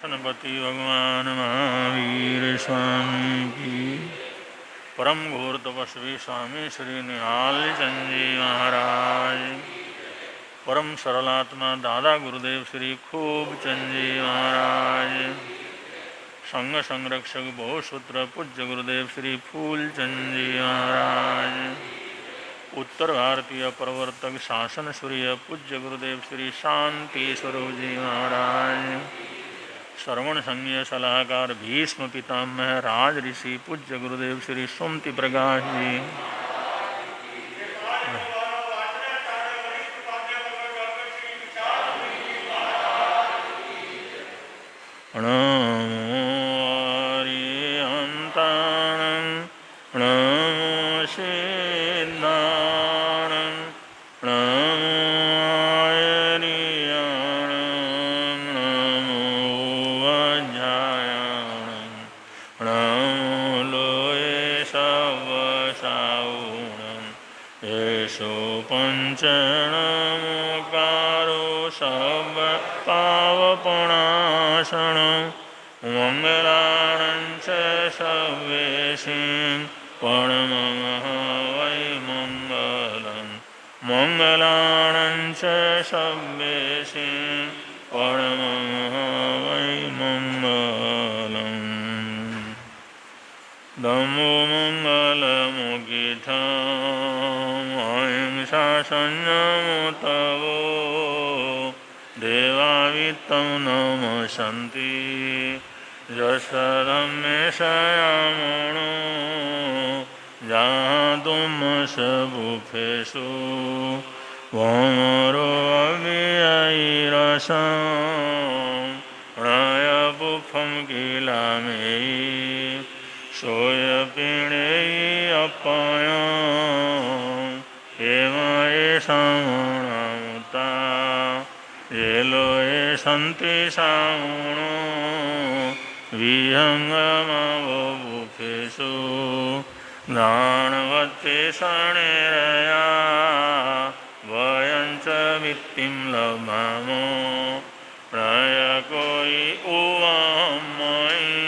गणपति भगवान महावीर स्वामी की। परम घोर तपस्वी स्वामी श्री निहाल चंद जी महाराज। परम सरलात्मा दादा गुरुदेव श्री खूब चंद जी महाराज। संघ संरक्षक बहुसूत्र पूज्य गुरुदेव श्री फूल चंद जी महाराज। उत्तर भारतीय प्रवर्तक शासन सूर्य पूज्य गुरुदेव श्री शांति स्वरूप जी महाराज। श्रवण संज्ञ सलाहकार भीष्म पितामह राज ऋषि पूज्य गुरुदेव श्री सुमति प्रकाश जी। नमो हरिहंताणं नमो सिद्धाणं नमो आयर्याणं नमो वज्रायणं नमो लोये सवसावुणं येषु पंचनमोकारो सब पावपणाशनं मंगलानं च सर्वेषां परमं वै मंगलं मंगलानं च सर्वेषां परमं वै मंगलं। नमो मंगलमुखितं अहिंसा संयमोतवो देवावित्तं नमसन्ति यशरमेशयामणो जातुमसबुफेषु वमरो अव्ययैरसं प्रणयपुफं किलामेयि सोयपिणेयि अपायं हेमये सामणामुता येलोये सन्ति सामुणो विहङ्गमवबुफेषु ज्ञानवत्ते शणैरया वयं च वित्तिं लभामो प्रयकोयि उवां मयि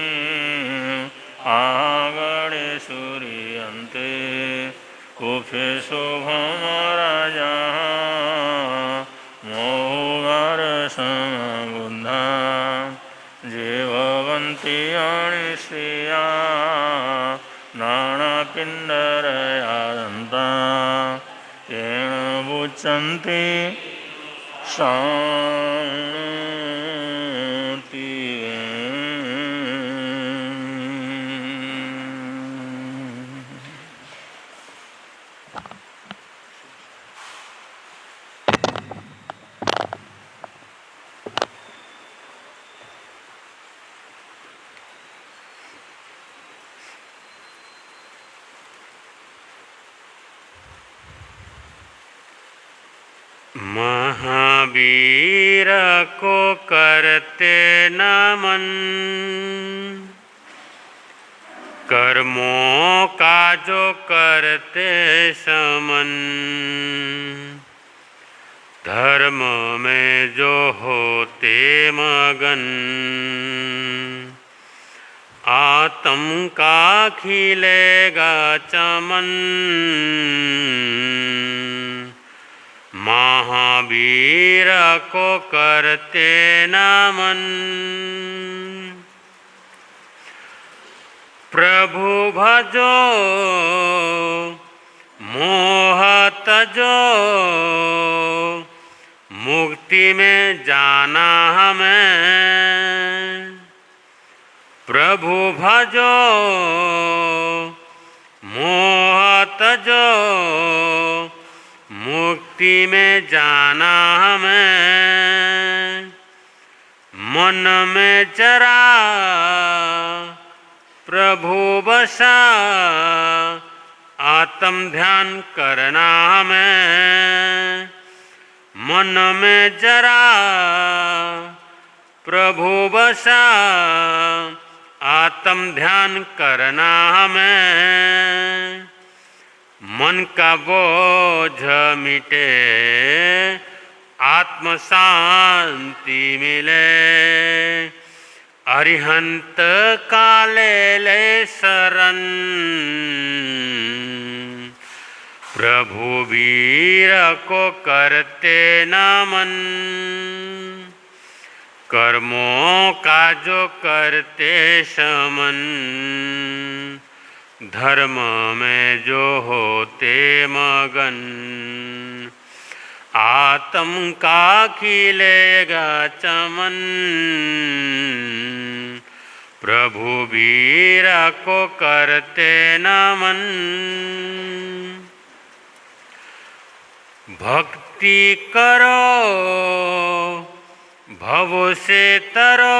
आगणे सूर्यन्ते कुफेषु भमराजः मोहगारसमबुद्धा जीववन्ति अनिश्रिया नानापिण्डरया येन बुच्यन्ति शान्ति। महावीर को करते नमन कर्मों का जो करते समन धर्म में जो होते मगन आत्म का खिलेगा चमन महावीर को करते नमन। प्रभु भजो मोह तजो मुक्ति में जाना हमें प्रभु भजो मोह तजो मुक्ति में जाना हमें मन में जरा प्रभु बसा आत्म ध्यान करना हमें मन में जरा प्रभु बसा आत्म ध्यान करना हमें मन का बोझ मिटे आत्म शांति मिले अरिहंत काले ले शरण प्रभु वीर को करते नमन कर्मों का जो करते शमन धर्म में जो होते मगन आत्म का खिलेगा चमन प्रभु वीर को करते नमन भक्ति करो भव से तरो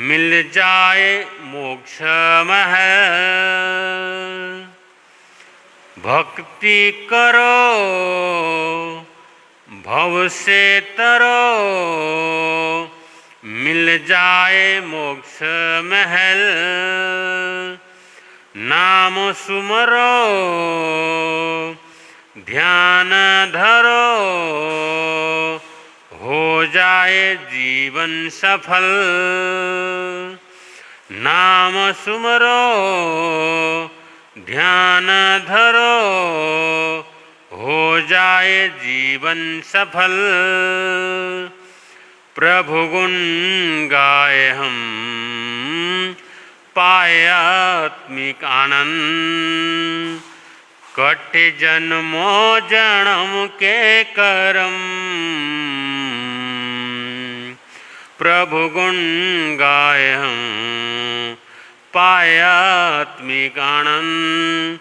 मिल जाए मोक्ष महल भक्ति करो भव से तरो मिल जाए मोक्ष महल नाम सुमरो ध्यान धरो हो जाए जीवन सफल नाम सुमरो ध्यान धरो हो जाए जीवन सफल प्रभु गुण गाए हम पाए आत्मिक आनंद कट जन्मों जन्म के करम प्रभु गुण गाए हम पाए आत्मिक आनंद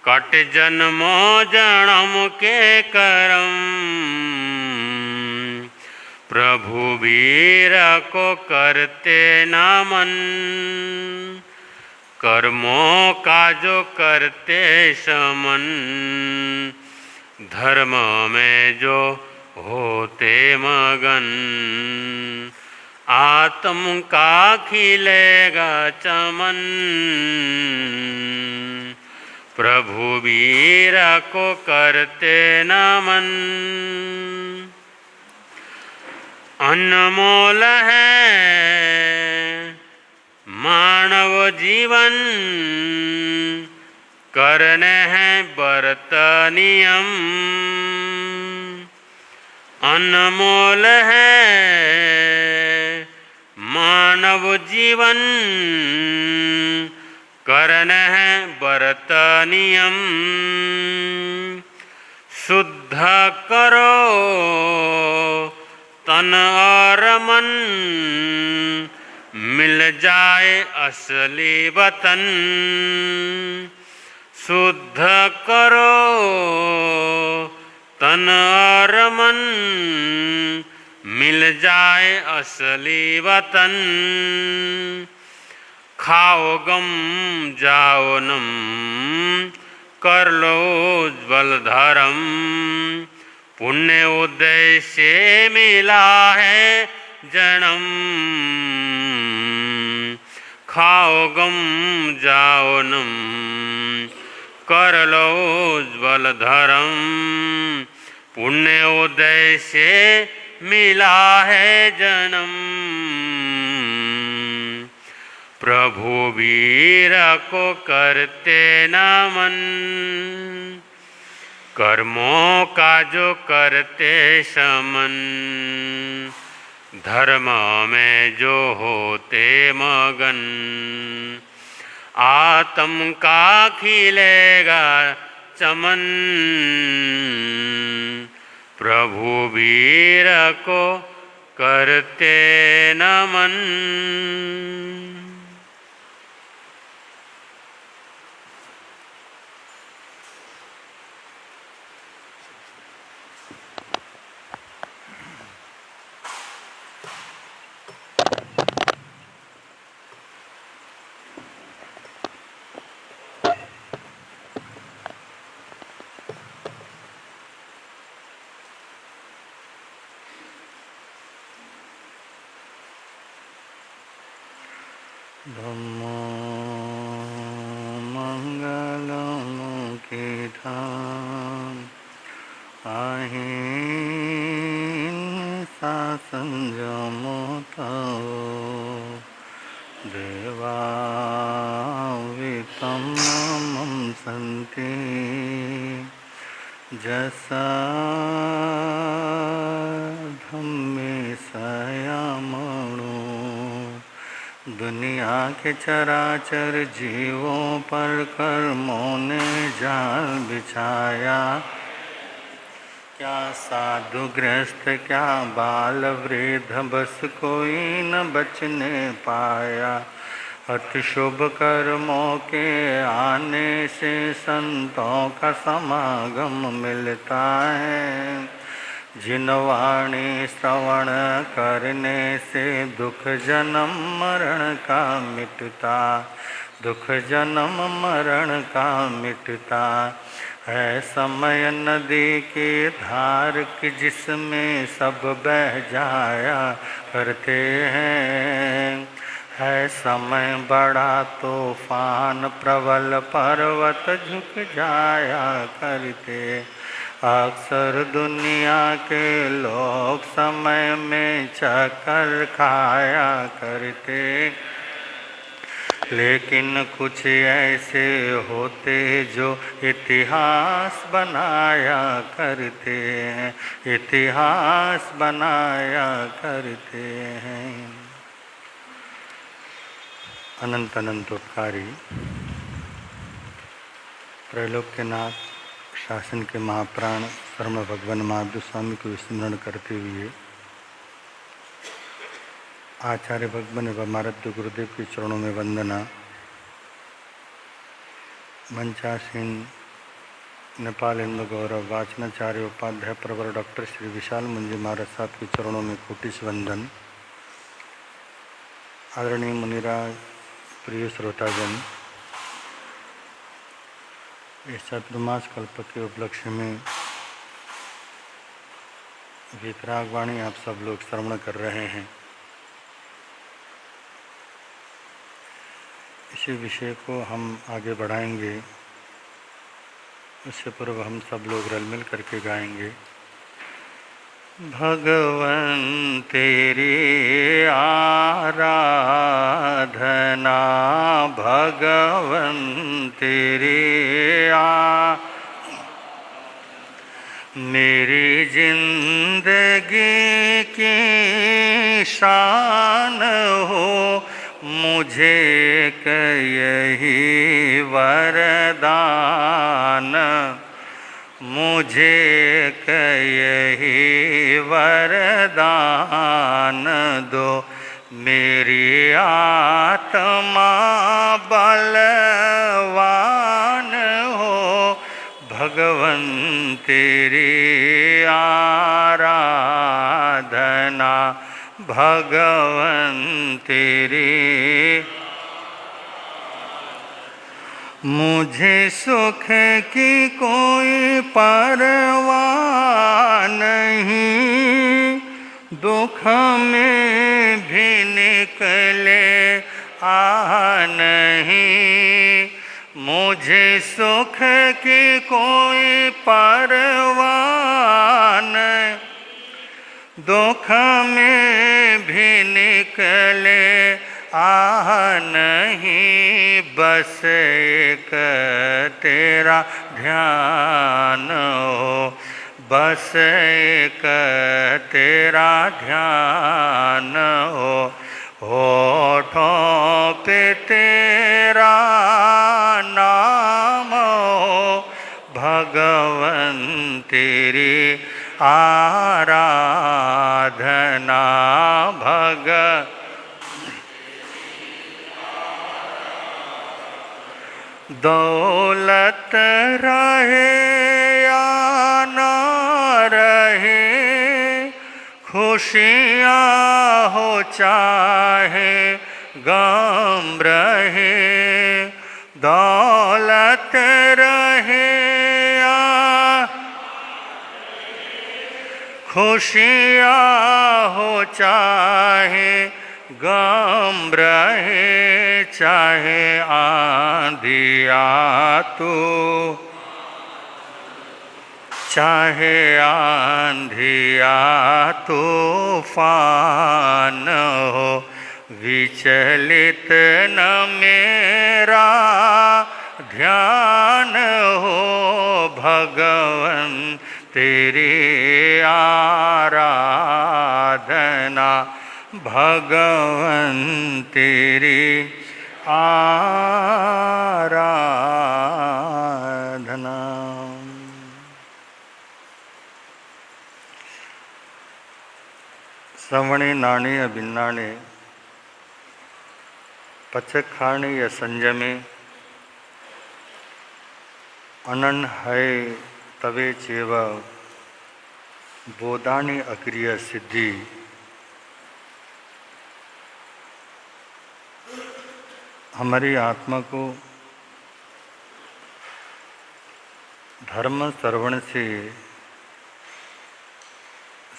कट जन्मों जन्म के करम प्रभु वीर को करते नमन कर्मों का जो करते शमन धर्म में जो होते मगन आत्म का खिलेगा चमन प्रभु वीर को करते नमन अनमोल है मानव जीवन करने हैं व्रत नियम अनमोल है मानव जीवन करने हैं व्रत नियम शुद्ध करो तन और मन मिल जाए असली वतन शुद्ध करो तन और मन मिल जाए असली वतन खाओ गम जाओ नम कर लो उज्ज्वल धर्म पुण्य उदय से मिला है जन्म खाओ गम जाओ नम कर लो उज्ज्वल धर्म पुण्य उदय से मिला है जन्म प्रभु वीर को करते नमन कर्मों का जो करते शमन धर्म में जो होते मगन आत्म का खिलेगा चमन प्रभु वीर को करते नमन धम्मो मंगलमुखी धाम अहिंसा संयम तव देवावितं मम सन्ति जसा धम्मे संयमणो। दुनिया के चराचर जीवों पर कर्मों ने जाल बिछाया, क्या साधु गृहस्थ क्या बाल वृद्ध बस कोई न बचने पाया। अति शुभ कर्मों के आने से संतों का समागम मिलता है, जिन वाणी श्रवण करने से दुख जन्म मरण का मिटता, दुख जन्म मरण का मिटता है। समय नदी की धार की जिसमें सब बह जाया करते हैं, है समय बड़ा तूफान प्रबल पर्वत झुक जाया करते। अक्सर दुनिया के लोग समय में चक्कर खाया करते, लेकिन कुछ ऐसे होते जो इतिहास बनाया करते हैं, इतिहास बनाया करते हैं। अनंत अनंत उपकारी त्रैलोक के नाथ शासन के महाप्राण शर्म भगवान महावीर स्वामी को स्मरण करते हुए आचार्य भगवान एवं आराध्य गुरुदेव के चरणों में वंदना। मंचासीन नेपाल हिंदू गौरव वाचनाचार्य उपाध्याय प्रवर डॉक्टर श्री विशाल मुंजी महाराज साहब के चरणों में कोटिश वंदन। आदरणीय मुनिराज, प्रिय श्रोताजन, इस चातुर्मास कल्प के उपलक्ष्य में वीतराग वाणी आप सब लोग श्रवण कर रहे हैं। इसी विषय को हम आगे बढ़ाएंगे, उससे पूर्व हम सब लोग रल मिल करके गाएंगे। भगवन तेरी आराधना, भगवन तेरी मेरी जिंदगी की शान हो, मुझे यही वरदान, मुझे यही वरदान दो। मेरी आत्मा बलवान हो, भगवन तेरी आराधना, भगवन तेरी। मुझे सुख की कोई परवाह नहीं, दुख में भी निकले नहीं। मुझे सुख की कोई परवाह नहीं, दुख में भी निकले नहीं। बस एक तेरा ध्यान हो, बस एक तेरा ध्यान हो। होठों पे तेरा नाम हो, भगवन तेरी आराधना, दौलत रहे या न रहे, खुशियाँ हो चाहे गम रहे। दौलत रहे या खुशियाँ हो चाहे गम रहे, चाहे आंधिया तो चाहे आंधी या तूफान हो, विचलित न मेरा ध्यान हो। भगवन तेरी आराधना, भगवन तेरी आराधना। श्रवणे नाणे अभिन्नाणे, पचखाणे या संयमे, अनन है तवे चेव बोधानी अक्रिय सिद्धि। हमारी आत्मा को धर्म श्रवण से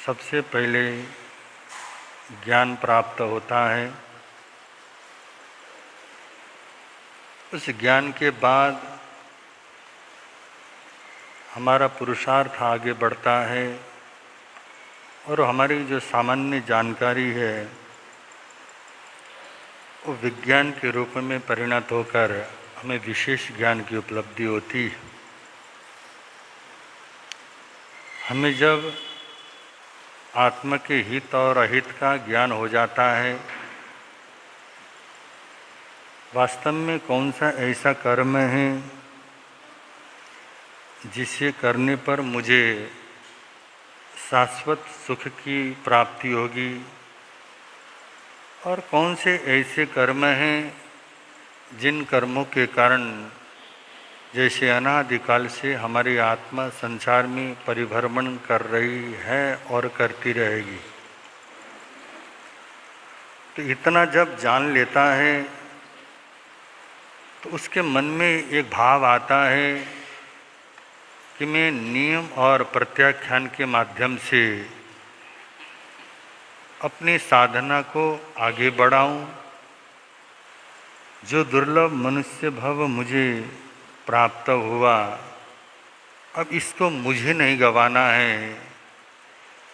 सबसे पहले ज्ञान प्राप्त होता है। उस ज्ञान के बाद हमारा पुरुषार्थ आगे बढ़ता है और हमारी जो सामान्य जानकारी है वो विज्ञान के रूप में परिणत होकर हमें विशेष ज्ञान की उपलब्धि होती है। हमें जब आत्मा के हित और अहित का ज्ञान हो जाता है, वास्तव में कौन सा ऐसा कर्म है जिसे करने पर मुझे शाश्वत सुख की प्राप्ति होगी, और कौन से ऐसे कर्म हैं जिन कर्मों के कारण जैसे अनादिकाल से हमारी आत्मा संसार में परिभ्रमण कर रही है और करती रहेगी। तो इतना जब जान लेता है तो उसके मन में एक भाव आता है कि मैं नियम और प्रत्याख्यान के माध्यम से अपनी साधना को आगे बढ़ाऊं। जो दुर्लभ मनुष्य भव मुझे प्राप्त हुआ, अब इसको मुझे नहीं गंवाना है।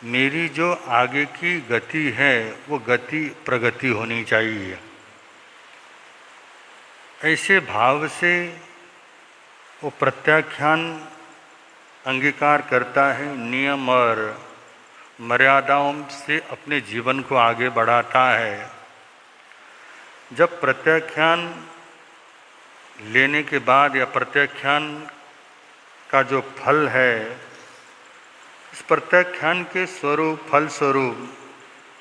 मेरी जो आगे की गति है वो गति प्रगति होनी चाहिए। ऐसे भाव से वो प्रत्याख्यान अंगीकार करता है, नियम और मर्यादाओं से अपने जीवन को आगे बढ़ाता है। जब प्रत्याख्यान लेने के बाद या प्रत्याख्यान का जो फल है, इस प्रत्याख्यान के स्वरूप फल स्वरूप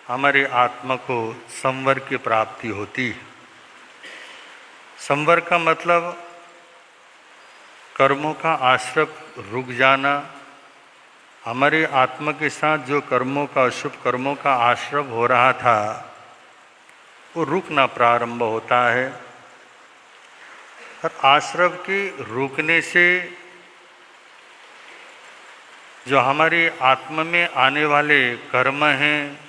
हमारी आत्मा को संवर की प्राप्ति होती है। संवर का मतलब कर्मों का आश्रय रुक जाना। हमारी आत्मा के साथ जो कर्मों का अशुभ कर्मों का आश्रय हो रहा था वो रुकना प्रारंभ होता है। और आश्रय के रुकने से जो हमारी आत्मा में आने वाले कर्म हैं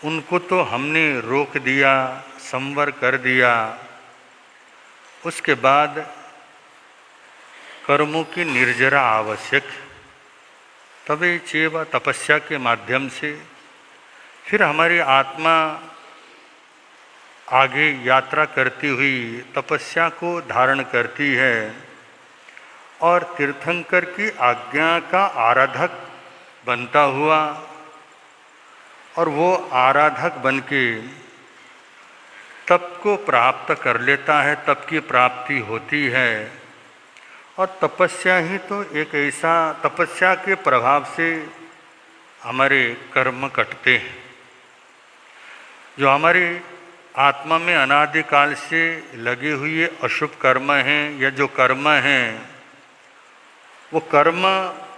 उनको तो हमने रोक दिया, संवर कर दिया। उसके बाद कर्मों की निर्जरा आवश्यक, तभी चेव तपस्या के माध्यम से फिर हमारी आत्मा आगे यात्रा करती हुई तपस्या को धारण करती है और तीर्थंकर की आज्ञा का आराधक बनता हुआ, और वो आराधक बनके तप को प्राप्त कर लेता है, तप की प्राप्ति होती है। और तपस्या ही तो एक ऐसा, तपस्या के प्रभाव से हमारे कर्म कटते हैं। जो हमारी आत्मा में अनादिकाल से लगे हुए अशुभ कर्म हैं या जो कर्म हैं, वो कर्म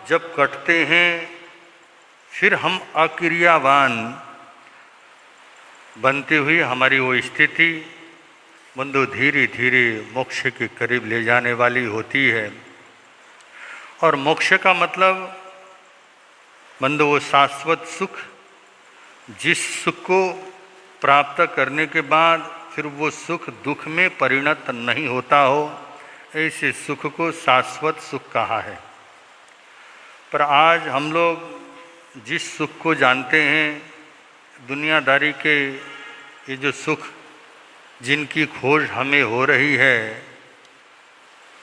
जब कटते हैं फिर हम अक्रियावान बनते हुए हमारी वो स्थिति बंधु धीरे धीरे मोक्ष के करीब ले जाने वाली होती है। और मोक्ष का मतलब बंधु वो शाश्वत सुख, जिस सुख को प्राप्त करने के बाद फिर वो सुख दुख में परिणत नहीं होता हो, ऐसे सुख को शाश्वत सुख कहा है। पर आज हम लोग जिस सुख को जानते हैं, दुनियादारी के ये जो सुख जिनकी खोज हमें हो रही है,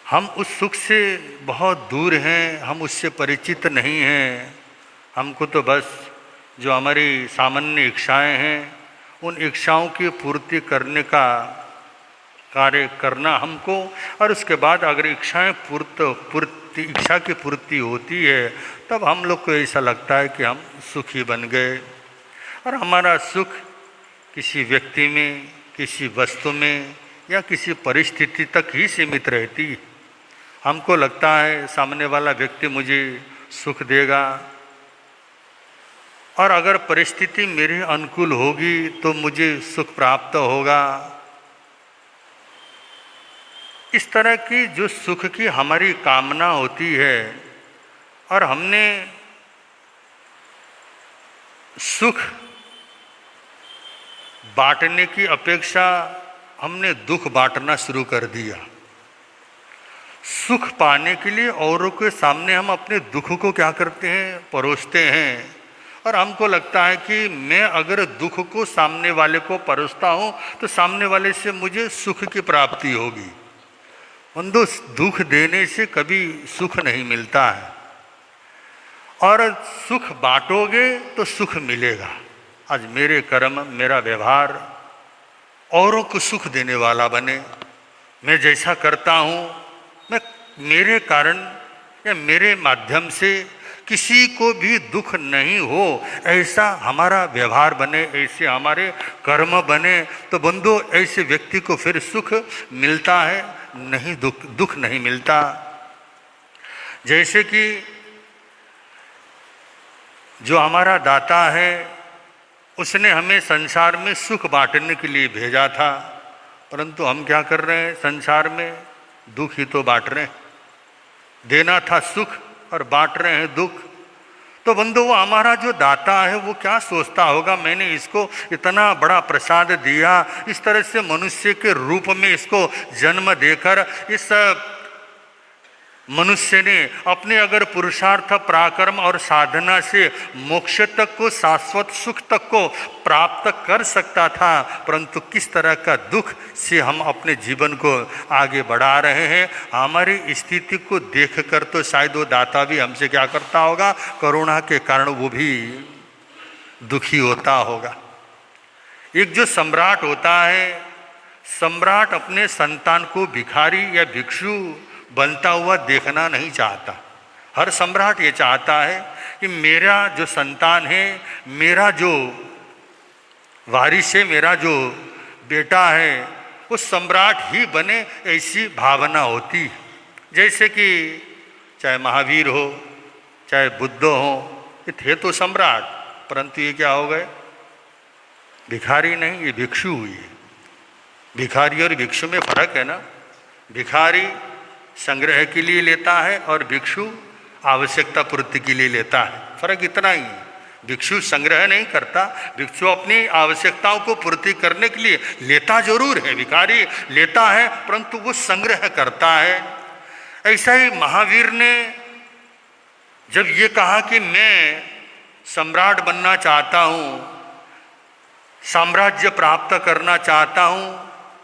हम उस सुख से बहुत दूर हैं, हम उससे परिचित नहीं हैं। हमको तो बस जो हमारी सामान्य इच्छाएं हैं, उन इच्छाओं की पूर्ति करने का कार्य करना हमको, और उसके बाद अगर इच्छाएं इच्छा की पूर्ति होती है, तब हम लोग को ऐसा लगता है कि हम सुखी बन गए। और हमारा सुख किसी व्यक्ति में, किसी वस्तु में या किसी परिस्थिति तक ही सीमित रहती है। हमको लगता है सामने वाला व्यक्ति मुझे सुख देगा, और अगर परिस्थिति मेरे अनुकूल होगी तो मुझे सुख प्राप्त होगा। इस तरह की जो सुख की हमारी कामना होती है, और हमने सुख बांटने की अपेक्षा हमने दुख बांटना शुरू कर दिया। सुख पाने के लिए औरों के सामने हम अपने दुख को क्या करते हैं, परोसते हैं। और हमको लगता है कि मैं अगर दुख को सामने वाले को परोसता हूँ तो सामने वाले से मुझे सुख की प्राप्ति होगी। बंधु, दुख देने से कभी सुख नहीं मिलता है, और सुख बांटोगे तो सुख मिलेगा। आज मेरे कर्म, मेरा व्यवहार औरों को सुख देने वाला बने। मैं जैसा करता हूँ, मैं मेरे कारण या मेरे माध्यम से किसी को भी दुख नहीं हो, ऐसा हमारा व्यवहार बने, ऐसे हमारे कर्म बने, तो बंधु ऐसे व्यक्ति को फिर सुख मिलता है, नहीं दुख नहीं मिलता। जैसे कि जो हमारा दाता है, उसने हमें संसार में सुख बांटने के लिए भेजा था, परंतु हम क्या कर रहे हैं, संसार में दुख ही तो बांट रहे हैं। देना था सुख और बांट रहे हैं दुख। तो बंधु, वो हमारा जो दाता है वो क्या सोचता होगा, मैंने इसको इतना बड़ा प्रसाद दिया, इस तरह से मनुष्य के रूप में इसको जन्म देकर इस मनुष्य ने अपने अगर पुरुषार्थ, पराक्रम और साधना से मोक्ष तक को, शाश्वत सुख तक को प्राप्त कर सकता था, परंतु किस तरह का दुख से हम अपने जीवन को आगे बढ़ा रहे हैं। हमारी स्थिति को देखकर तो शायद वो दाता भी हमसे क्या करता होगा, करुणा के कारण वो भी दुखी होता होगा। एक जो सम्राट होता है, सम्राट अपने संतान को भिखारी या भिक्षु बनता हुआ देखना नहीं चाहता। हर सम्राट ये चाहता है कि मेरा जो संतान है, मेरा जो वारिस है, मेरा जो बेटा है, वो सम्राट ही बने, ऐसी भावना होती। जैसे कि चाहे महावीर हो, चाहे बुद्ध हो, ये थे तो सम्राट, परंतु ये क्या हो गए, भिखारी नहीं, ये भिक्षु हुई। भिखारी और भिक्षु में फर्क है ना। भिखारी संग्रह के लिए लेता है और भिक्षु आवश्यकता पूर्ति के लिए लेता है, फर्क इतना ही। भिक्षु संग्रह नहीं करता, भिक्षु अपनी आवश्यकताओं को पूर्ति करने के लिए लेता जरूर है, भिखारी लेता है परंतु वो संग्रह करता है। ऐसा ही महावीर ने जब ये कहा कि मैं सम्राट बनना चाहता हूँ, साम्राज्य प्राप्त करना चाहता हूँ,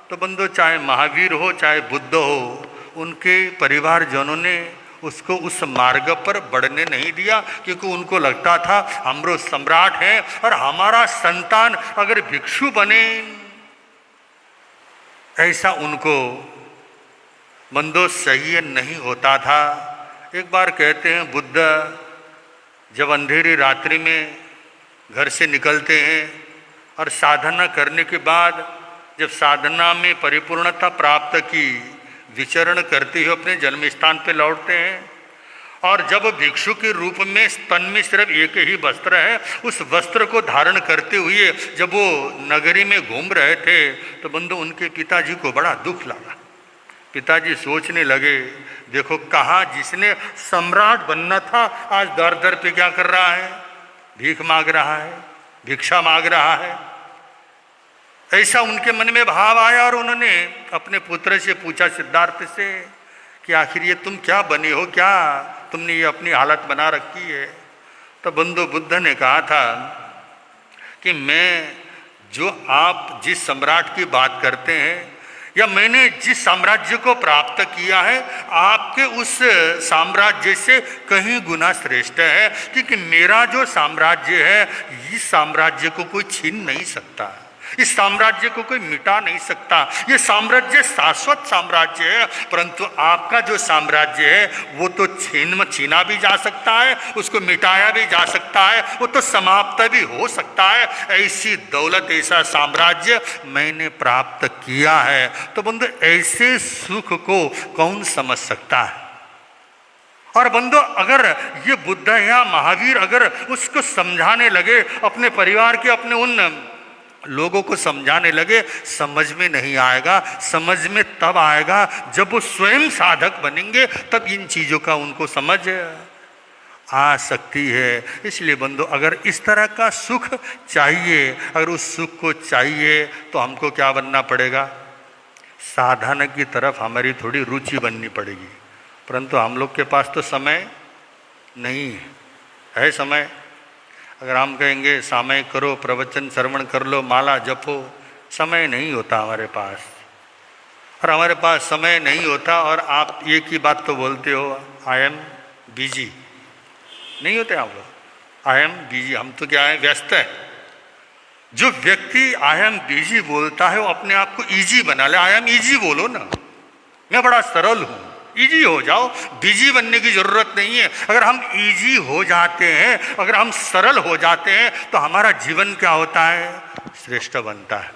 तो बंधु चाहे महावीर हो चाहे बुद्ध हो, उनके परिवारजनों ने उसको उस मार्ग पर बढ़ने नहीं दिया, क्योंकि उनको लगता था हम लोग सम्राट हैं और हमारा संतान अगर भिक्षु बने, ऐसा उनको बंधु सही नहीं होता था। एक बार कहते हैं बुद्ध जब अंधेरी रात्रि में घर से निकलते हैं और साधना करने के बाद जब साधना में परिपूर्णता प्राप्त की, विचरण करते हुए अपने जन्म स्थान पर लौटते हैं, और जब भिक्षु के रूप में तन में सिर्फ एक ही वस्त्र है, उस वस्त्र को धारण करते हुए जब वो नगरी में घूम रहे थे, तो बंधु उनके पिताजी को बड़ा दुख लगा। पिताजी सोचने लगे, देखो कहाँ जिसने सम्राट बनना था आज दर दर पे क्या कर रहा है, भीख मांग रहा है, भिक्षा मांग रहा है। ऐसा उनके मन में भाव आया और उन्होंने अपने पुत्र से पूछा, सिद्धार्थ से, कि आखिर ये तुम क्या बने हो, क्या तुमने ये अपनी हालत बना रखी है। तो बंधु बुद्ध ने कहा था कि मैं जो आप जिस सम्राट की बात करते हैं या मैंने जिस साम्राज्य को प्राप्त किया है, आपके उस साम्राज्य से कहीं गुना श्रेष्ठ है, क्योंकि मेरा जो साम्राज्य है इस साम्राज्य को कोई छीन नहीं सकता, इस साम्राज्य को कोई मिटा नहीं सकता। ये साम्राज्य शाश्वत साम्राज्य है, परंतु आपका जो साम्राज्य है वो तो छीना भी जा सकता है, उसको मिटाया भी जा सकता है, वो तो समाप्त भी हो सकता है। ऐसी दौलत, ऐसा साम्राज्य मैंने प्राप्त किया है। तो बंधु, ऐसे सुख को कौन समझ सकता है? और बंधु, अगर ये बुद्ध या महावीर अगर उसको समझाने लगे, अपने परिवार के अपने उन लोगों को समझाने लगे, समझ में नहीं आएगा। समझ में तब आएगा जब वो स्वयं साधक बनेंगे, तब इन चीज़ों का उनको समझ आ सकती है। इसलिए बंधु, अगर इस तरह का सुख चाहिए, अगर उस सुख को चाहिए तो हमको क्या बनना पड़ेगा? साधन की तरफ हमारी थोड़ी रुचि बननी पड़ेगी। परंतु हम लोग के पास तो समय नहीं है। समय अगर हम कहेंगे सामयिक करो, प्रवचन श्रवण कर लो, माला जपो, समय नहीं होता हमारे पास। और हमारे पास समय नहीं होता और आप एक ही बात तो बोलते हो, आई एम बिजी। नहीं होते आप लोग, आई एम बिजी। हम तो क्या है, व्यस्त है। जो व्यक्ति आई एम बिजी बोलता है वो अपने आप को इजी बना ले। आई एम इजी बोलो ना, मैं बड़ा सरल हूँ, इजी हो जाओ। बिजी बनने की जरूरत नहीं है। अगर हम इजी हो जाते हैं, अगर हम सरल हो जाते हैं, तो हमारा जीवन क्या होता है? श्रेष्ठ बनता है।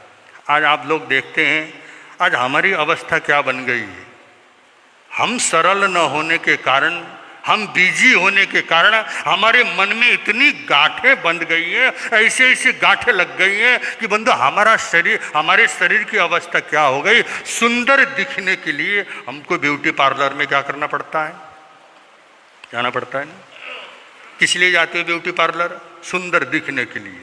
आज आप लोग देखते हैं, आज हमारी अवस्था क्या बन गई है। हम सरल न होने के कारण, हम बिजी होने के कारण हमारे मन में इतनी गांठें बंध गई हैं, ऐसे ऐसे गांठें लग गई हैं कि बंधु हमारे शरीर की अवस्था क्या हो गई। सुंदर दिखने के लिए हमको ब्यूटी पार्लर में क्या करना पड़ता है? जाना पड़ता है ना। किस लिए जाते हो ब्यूटी पार्लर? सुंदर दिखने के लिए,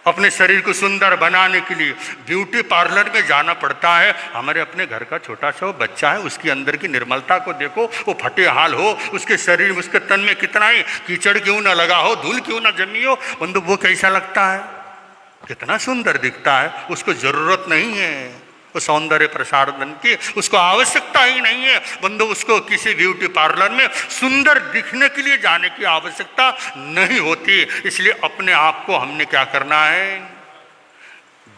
अपने शरीर को सुंदर बनाने के लिए ब्यूटी पार्लर में जाना पड़ता है। हमारे अपने घर का छोटा सा बच्चा है, उसकी अंदर की निर्मलता को देखो, वो फटे हाल हो, उसके शरीर में, उसके तन में कितना ही कीचड़ क्यों ना लगा हो, धूल क्यों ना जमी हो, बंधु वो कैसा लगता है? कितना सुंदर दिखता है। उसको जरूरत नहीं है वो सौंदर्य प्रसाधन की, उसको आवश्यकता ही नहीं है बंधु। उसको किसी ब्यूटी पार्लर में सुंदर दिखने के लिए जाने की आवश्यकता नहीं होती। इसलिए अपने आप को हमने क्या करना है?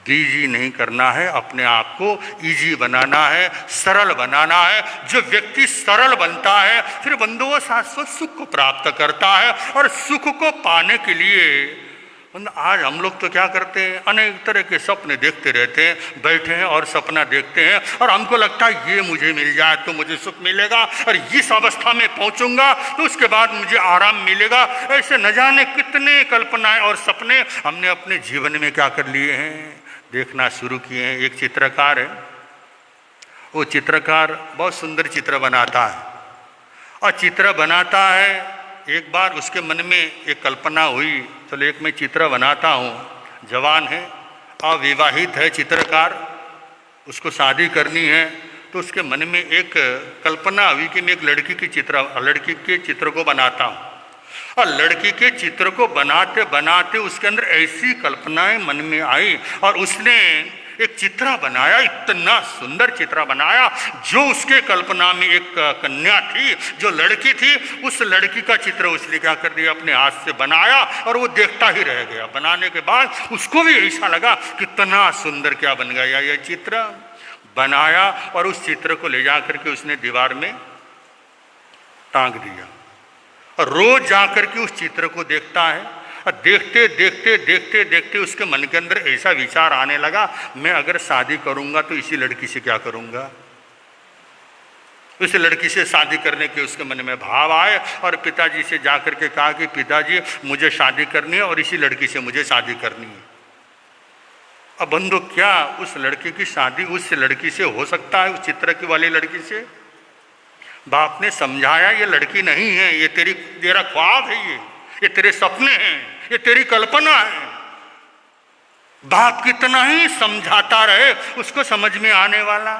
बिजी नहीं करना है, अपने आप को इजी बनाना है, सरल बनाना है। जो व्यक्ति सरल बनता है फिर बंधु वो शाश्वत सुख को प्राप्त करता है। और सुख को पाने के लिए आज हम लोग तो क्या करते हैं, अनेक तरह के सपने देखते रहते हैं, बैठे हैं और सपना देखते हैं और हमको लगता है ये मुझे मिल जाए तो मुझे सुख मिलेगा और इस अवस्था में पहुंचूंगा तो उसके बाद मुझे आराम मिलेगा। ऐसे न जाने कितने कल्पनाएं और सपने हमने अपने जीवन में क्या कर लिए हैं, देखना शुरू किए हैं। एक चित्रकार है, वो चित्रकार बहुत सुंदर चित्र बनाता है और चित्र बनाता है। एक बार उसके मन में एक कल्पना हुई, चलो एक मैं चित्र बनाता हूँ। जवान है, अविवाहित है चित्रकार, उसको शादी करनी है, तो उसके मन में एक कल्पना हुई कि मैं एक लड़की के चित्र को बनाता हूँ। और लड़की के चित्र को बनाते बनाते उसके अंदर ऐसी कल्पनाएं मन में आई और उसने एक चित्र बनाया, इतना सुंदर चित्र बनाया। जो उसके कल्पना में एक कन्या थी, जो लड़की थी, उस लड़की का चित्र उसने क्या कर दिया, अपने हाथ से बनाया और वो देखता ही रह गया। बनाने के बाद उसको भी ऐसा लगा कितना सुंदर क्या बन गया यह चित्र। बनाया और उस चित्र को ले जा करके उसने दीवार में टांग दिया और रोज जा करके उस चित्र को देखता है। और देखते देखते देखते देखते उसके मन के अंदर ऐसा विचार आने लगा, मैं अगर शादी करूंगा तो इसी लड़की से क्या करूंगा। उस लड़की से शादी करने के उसके मन में भाव आए और पिताजी से जा करके कहा कि पिताजी मुझे शादी करनी है और इसी लड़की से मुझे शादी करनी है। अब बंधु, क्या उस लड़की की शादी उस लड़की से हो सकता है, उस चित्र की वाली लड़की से? बाप ने समझाया ये लड़की नहीं है, ये तेरा ख्वाब है, ये तेरे सपने हैं, ये तेरी कल्पना है। बाप कितना ही समझाता रहे उसको समझ में आने वाला।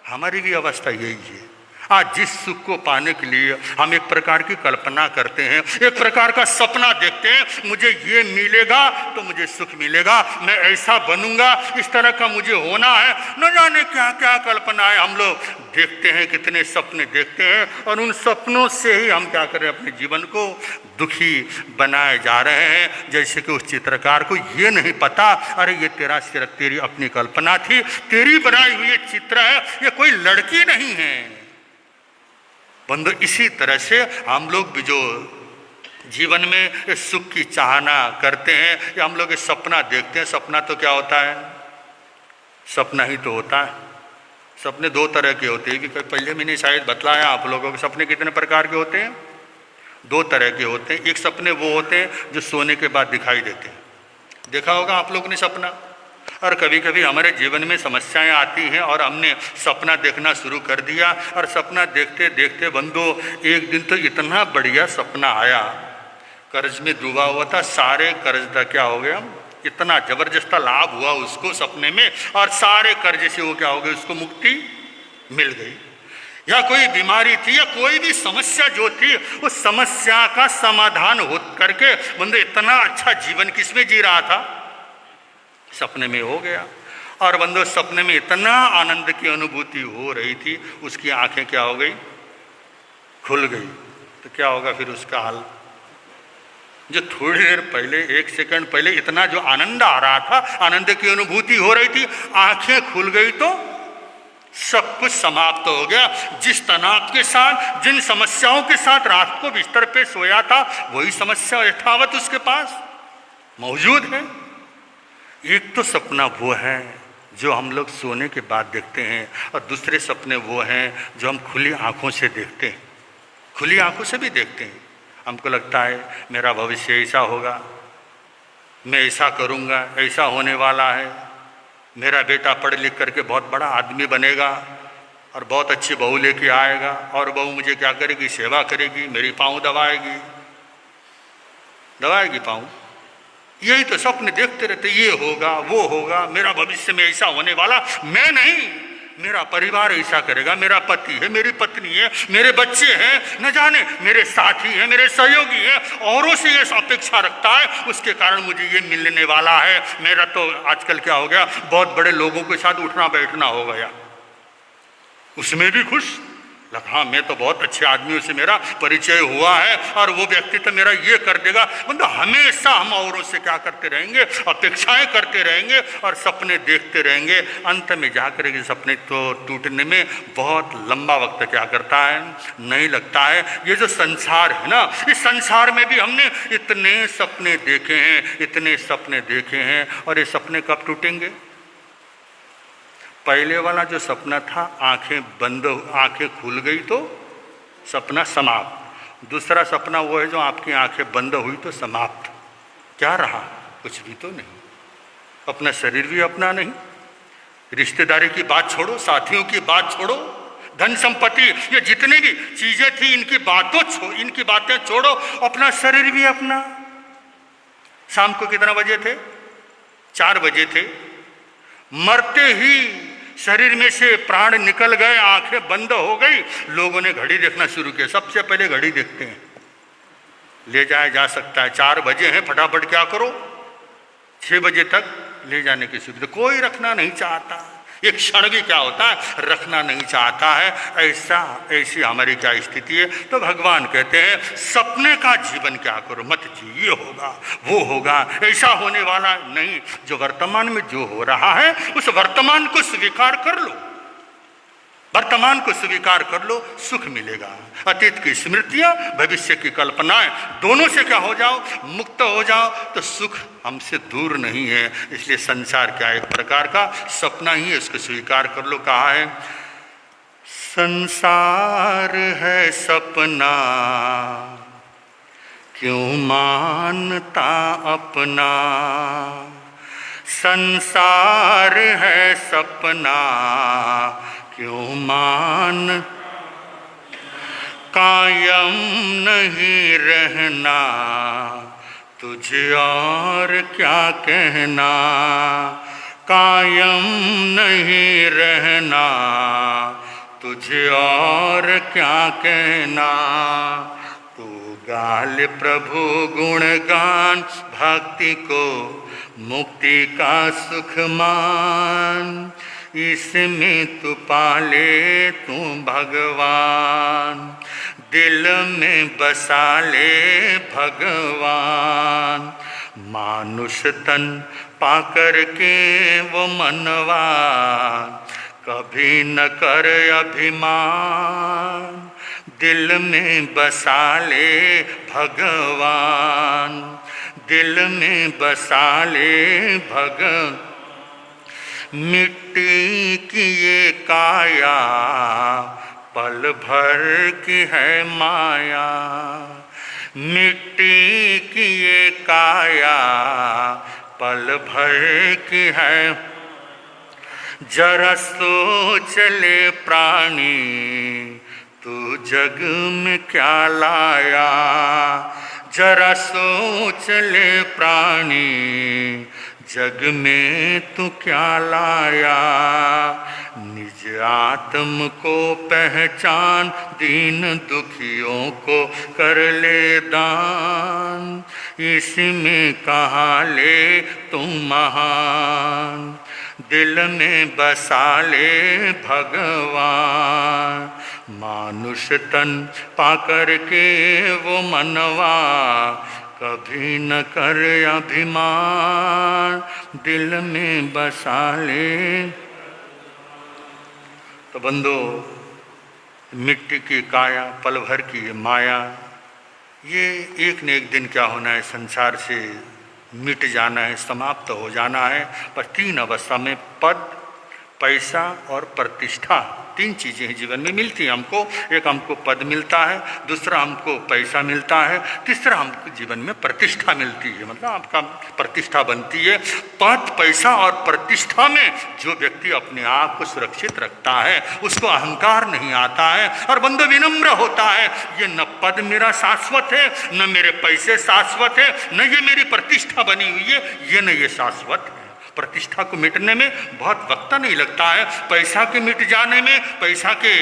हमारी भी अवस्था यही है। आज जिस सुख को पाने के लिए हम एक प्रकार की कल्पना करते हैं, एक प्रकार का सपना देखते हैं, मुझे ये मिलेगा तो मुझे सुख मिलेगा, मैं ऐसा बनूंगा, इस तरह का मुझे होना है, न जाने क्या क्या कल्पनाएं हम लोग देखते हैं, कितने सपने देखते हैं, और उन सपनों से ही हम क्या करें, अपने जीवन को दुखी बनाए जा रहे हैं। जैसे कि उस चित्रकार को ये नहीं पता, अरे ये तेरा सिर्फ तेरी अपनी कल्पना थी, तेरी बनाई हुई चित्र है, ये कोई लड़की नहीं है। बंधु, इसी तरह से हम लोग भी जो जीवन में सुख की चाहना करते हैं, या हम लोग सपना देखते हैं, सपना तो क्या होता है, सपना ही तो होता है। सपने दो तरह के होते हैं, कि पहले मैंने शायद बतलाया आप लोगों के सपने कितने प्रकार के होते हैं, दो तरह के होते हैं। एक सपने वो होते हैं जो सोने के बाद दिखाई देते हैं, देखा होगा आप लोगों ने सपना। और कभी कभी हमारे जीवन में समस्याएं आती हैं और हमने सपना देखना शुरू कर दिया, और सपना देखते देखते बंधु एक दिन तो इतना बढ़िया सपना आया, कर्ज में डूबा हुआ था, सारे कर्ज का क्या हो गया, इतना जबरदस्त लाभ हुआ उसको सपने में, और सारे कर्ज से वो क्या हो गया, उसको मुक्ति मिल गई। या कोई बीमारी थी या कोई भी समस्या जो थी, उस समस्या का समाधान हो करके बंदे इतना अच्छा जीवन किसमें जी रहा था, सपने में हो गया। और बंदो सपने में इतना आनंद की अनुभूति हो रही थी, उसकी आंखें क्या हो गई, खुल गई। तो क्या होगा फिर उसका हाल, जो थोड़ी देर पहले, एक सेकंड पहले इतना जो आनंद आ रहा था, आनंद की अनुभूति हो रही थी, आंखें खुल गई तो सब कुछ समाप्त हो गया। जिस तनाव के साथ, जिन समस्याओं के साथ रात को बिस्तर पे सोया था, वही समस्या यथावत उसके पास मौजूद है। एक तो सपना वो है जो हम लोग सोने के बाद देखते हैं, और दूसरे सपने वो हैं जो हम खुली आंखों से देखते हैं, खुली आंखों से भी देखते हैं। हमको लगता है मेरा भविष्य ऐसा होगा, मैं ऐसा करूँगा, ऐसा होने वाला है, मेरा बेटा पढ़ लिख करके बहुत बड़ा आदमी बनेगा और बहुत अच्छी बहू लेके आएगा, और बहू मुझे क्या करेगी, सेवा करेगी, मेरी पाँव दबाएगी पाँव। यही तो सपने देखते रहते, ये होगा वो होगा, मेरा भविष्य में ऐसा होने वाला, मैं नहीं, मेरा परिवार ऐसा करेगा, मेरा पति है, मेरी पत्नी है, मेरे बच्चे हैं, न जाने मेरे साथी हैं, मेरे सहयोगी हैं, औरों से ये अपेक्षा रखता है, उसके कारण मुझे ये मिलने वाला है। मेरा तो आजकल क्या हो गया, बहुत बड़े लोगों के साथ उठना बैठना हो गया, उसमें भी खुश लगा, हाँ मैं तो बहुत अच्छे आदमियों से मेरा परिचय हुआ है, और वो व्यक्ति तो मेरा ये कर देगा। मतलब हमेशा हम औरों से क्या करते रहेंगे, अपेक्षाएं करते रहेंगे और सपने देखते रहेंगे। अंत में जाकर के सपने तो टूटने में बहुत लंबा वक्त क्या करता है, नहीं लगता है। ये जो संसार है ना, इस संसार में भी हमने इतने सपने देखे हैं, इतने सपने देखे हैं, और ये सपने कब टूटेंगे। पहले वाला जो सपना था, आंखें बंद, आंखें खुल गई तो सपना समाप्त। दूसरा सपना वो है जो आपकी आंखें बंद हुई तो समाप्त। क्या रहा, कुछ भी तो नहीं, अपना शरीर भी अपना नहीं, रिश्तेदारी की बात छोड़ो, साथियों की बात छोड़ो, धन संपत्ति, ये जितनी भी चीजें थी इनकी बातें छोड़ो, अपना शरीर भी अपना। शाम को कितना बजे थे, 4 बजे थे, मरते ही शरीर में से प्राण निकल गए, आंखें बंद हो गई, लोगों ने घड़ी देखना शुरू किया। सबसे पहले घड़ी देखते हैं, ले जाया जा सकता है, 4 बजे हैं, फटाफट क्या करो, 6 बजे तक ले जाने की सुविधा कोई रखना नहीं चाहता। एक क्षण भी क्या होता है, रखना नहीं चाहता है। ऐसी हमारी क्या स्थिति है। तो भगवान कहते हैं सपने का जीवन क्या करो मत जी, ये होगा वो होगा, ऐसा होने वाला नहीं। जो वर्तमान में जो हो रहा है उस वर्तमान को स्वीकार कर लो, वर्तमान को स्वीकार कर लो, सुख मिलेगा। अतीत की स्मृतियां, भविष्य की कल्पनाएं, दोनों से क्या हो जाओ, मुक्त हो जाओ, तो सुख हमसे दूर नहीं है। इसलिए संसार क्या एक प्रकार का सपना ही है, इसको स्वीकार कर लो। कहा है संसार है सपना, क्यों मानता अपना। संसार है सपना, क्यों मान, कायम नहीं रहना, तुझे और क्या कहना। कायम नहीं रहना, तुझे और क्या कहना। तू गाल प्रभु गुणगान, भक्ति को मुक्ति का सुख मान। इसमें तू पाले तू भगवान, दिल में बसा ले भगवान। मानुष तन पाकर के वो मनवा, कभी न कर अभिमान। दिल में बसा ले भगवान, दिल में बसा ले भगवान। मिट्टी की ये काया, पल भर की है माया। मिट्टी की ये काया, पल भर की है। जरा सोच ले प्राणी, तू जग में क्या लाया। जरा सोच ले प्राणी, जग में तू क्या लाया। निज आत्म को पहचान, दीन दुखियों को कर ले दान। इसमें कहाँ ले तुम महान, दिल में बसा ले भगवान। मानुष तन पाकर के वो मनवा, कभी न कर अभिमान। दिल में बसा ले। तो बंदो, मिट्टी की काया, पल भर की ये माया, ये एक न एक दिन क्या होना है, संसार से मिट जाना है, समाप्त हो जाना है। पर तीन अवस्था में, पद, पैसा और प्रतिष्ठा, तीन चीज़ें जीवन में मिलती हैं हमको। एक हमको पद मिलता है, दूसरा हमको पैसा मिलता है, तीसरा हमको जीवन में प्रतिष्ठा मिलती है, मतलब आपका प्रतिष्ठा बनती है। पद, पैसा और प्रतिष्ठा में जो व्यक्ति अपने आप को सुरक्षित रखता है, उसको अहंकार नहीं आता है और बंदो विनम्र होता है। ये न पद मेरा शाश्वत है, न मेरे पैसे शाश्वत है, न ये मेरी प्रतिष्ठा बनी हुई है, ये न ये शाश्वत है। प्रतिष्ठा को मिटने में बहुत वक्त नहीं लगता है, पैसा के मिट जाने में, पैसा के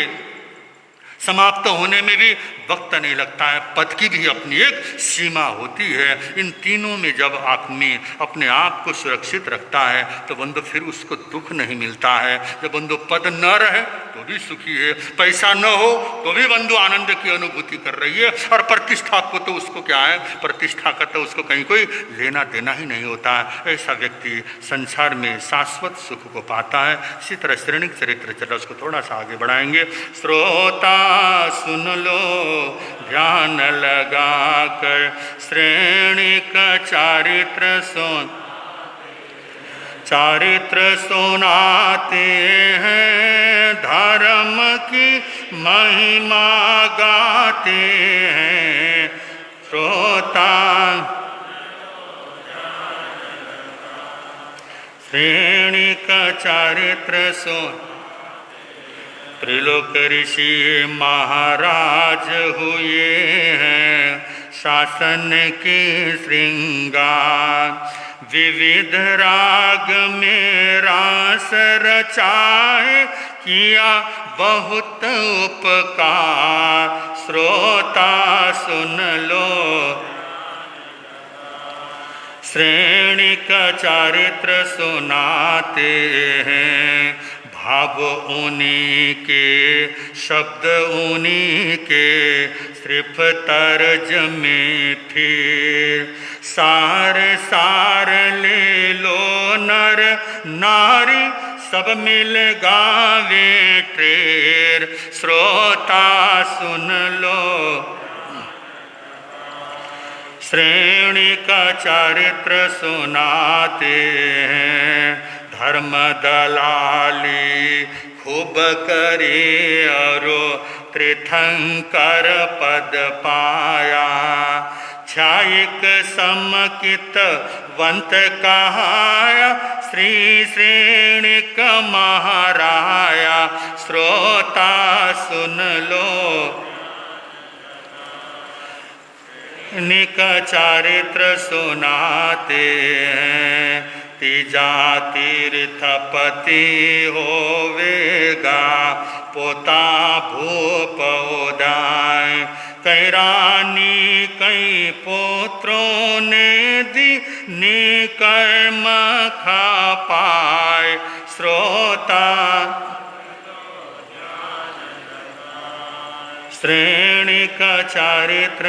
समाप्त होने में भी वक्त नहीं लगता है। पद की भी अपनी एक सीमा होती है। इन तीनों में जब आदमी अपने आप को सुरक्षित रखता है तो बंदो फिर उसको दुख नहीं मिलता है। जब बंदो पद न रहे तो भी सुखी है, पैसा न हो तो भी बंदो आनंद की अनुभूति कर रही है। और प्रतिष्ठा को तो उसको क्या है, प्रतिष्ठा का तो उसको कहीं कोई लेना देना ही नहीं होता है। ऐसा व्यक्ति संसार में शाश्वत सुख को पाता है। इसी तरह श्रेणिक चरित्र चला, उसको थोड़ा सा आगे बढ़ाएंगे। श्रोता सुन लो ध्यान लगा कर, श्रेणिक चारित्र सुनाते हैं, धर्म की महिमा गाते हैं। श्रोता श्रेणिक चारित्र सुन। त्रिलोक ऋषि महाराज हुए हैं, शासन की श्रृंगार। विविध राग में रास रचाए, किया बहुत उपकार। श्रोता सुन लो श्रेणिक चारित्र सुनाते हैं। भाव उन्हीं के, शब्द उन्हीं के, सिर्फ तर्ज में फिर सार सार ले लो नर नारी, सब मिल गावे ट्रेर। श्रोता सुन लो श्रेणिक चारित्र सुनाते हैं। धर्म दलाली खूब करे अरो, तीर्थंकर पद पाया। छायिक समकित वंत कहाया, श्री श्रेणिक महाराया। श्रोता सुन लो निक चारित्र सुनाते हैं। तीजा तीर्थपति होवेगा, पोता भूप उदाय, कई रानी कई पुत्रों ने दी निकर्म खा पाए, श्रोता श्रेणिक चारित्र।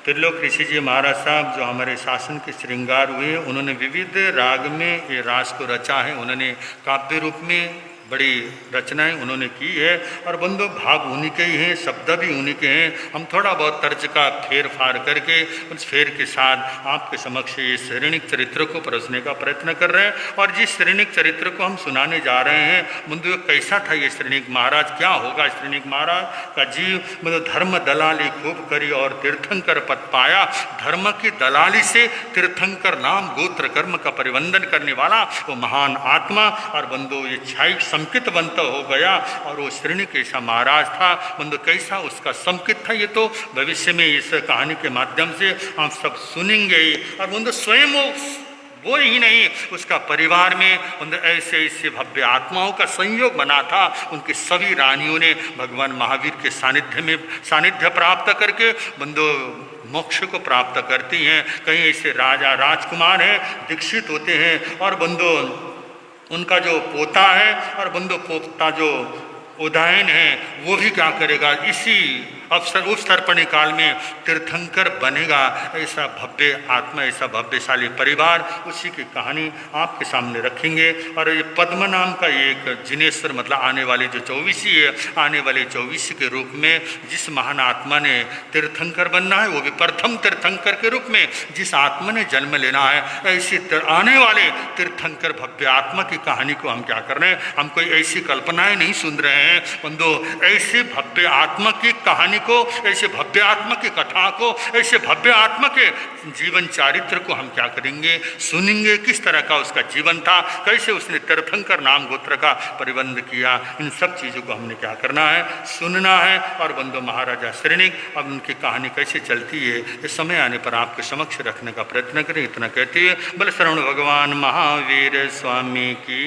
त्रिलोक ऋषि जी महाराज साहब जो हमारे शासन के श्रृंगार हुए, उन्होंने विविध राग में ये रास को रचा है। उन्होंने काव्य रूप में बड़ी रचनाएं उन्होंने की है और बंधु भाव उन्हीं के ही हैं, शब्द भी उन्हीं के हैं। हम थोड़ा बहुत तर्ज का फेर फार करके उस फेर के साथ आपके समक्ष ये श्रेणिक चरित्र को परोसने का प्रयत्न कर रहे हैं। और जिस श्रेणिक चरित्र को हम सुनाने जा रहे हैं, बंधु कैसा था ये श्रेणिक महाराज, क्या होगा श्रेणिक महाराज का जीव। मतलब धर्म दलाली खूब करी और तीर्थंकर पद पाया। धर्म की दलाली से तीर्थंकर नाम गोत्र कर्म का परिवंदन करने वाला वो महान आत्मा और बंधु ये छाई संकित बनता हो गया। और वो श्रेणी कैसा महाराज था, बंधु कैसा उसका संकित था, ये तो भविष्य में इस कहानी के माध्यम से हम सब सुनेंगे ही। और बंधु स्वयं वो ही नहीं, उसका परिवार में ऐसे ऐसे भव्य आत्माओं का संयोग बना था। उनकी सभी रानियों ने भगवान महावीर के सानिध्य प्राप्त करके बंधु मोक्ष को प्राप्त करती हैं। कहीं ऐसे राजा राजकुमार हैं, दीक्षित होते हैं। और बंधु उनका जो पोता है और बंधु पोता जो उदायन है, वो भी क्या करेगा, इसी अवसर उस तर्पणी काल में तीर्थंकर बनेगा। ऐसा भव्य आत्मा, ऐसा भव्यशाली परिवार, उसी की कहानी आपके सामने रखेंगे। और ये पद्म नाम का एक जिनेश्वर मतलब आने वाली जो 24 है, आने वाले 24 के रूप में जिस महान आत्मा ने तीर्थंकर बनना है, वो भी प्रथम तीर्थंकर के रूप में जिस आत्मा ने जन्म लेना है, ऐसी आने वाले तीर्थंकर भव्य आत्मा की कहानी को हम क्या कर रहे हैं, हम कोई ऐसी कल्पनाएं नहीं सुन रहे हैं बंधु। ऐसे भव्य आत्मा की कहानी को, ऐसे भव्य आत्मा की कथा को, ऐसे भव्य आत्मा के जीवन चारित्र को हम क्या करेंगे, सुनेंगे। किस तरह का उसका जीवन था, कैसे उसने तीर्थंकर नाम गोत्र का परिबंध किया, इन सब चीज़ों को हमने क्या करना है, सुनना है। और बंधु महाराजा श्रेणिक अब उनकी कहानी कैसे चलती है, इस समय आने पर आपके समक्ष रखने का प्रयत्न करें। इतना कहते हुए बल शरण भगवान महावीर स्वामी की।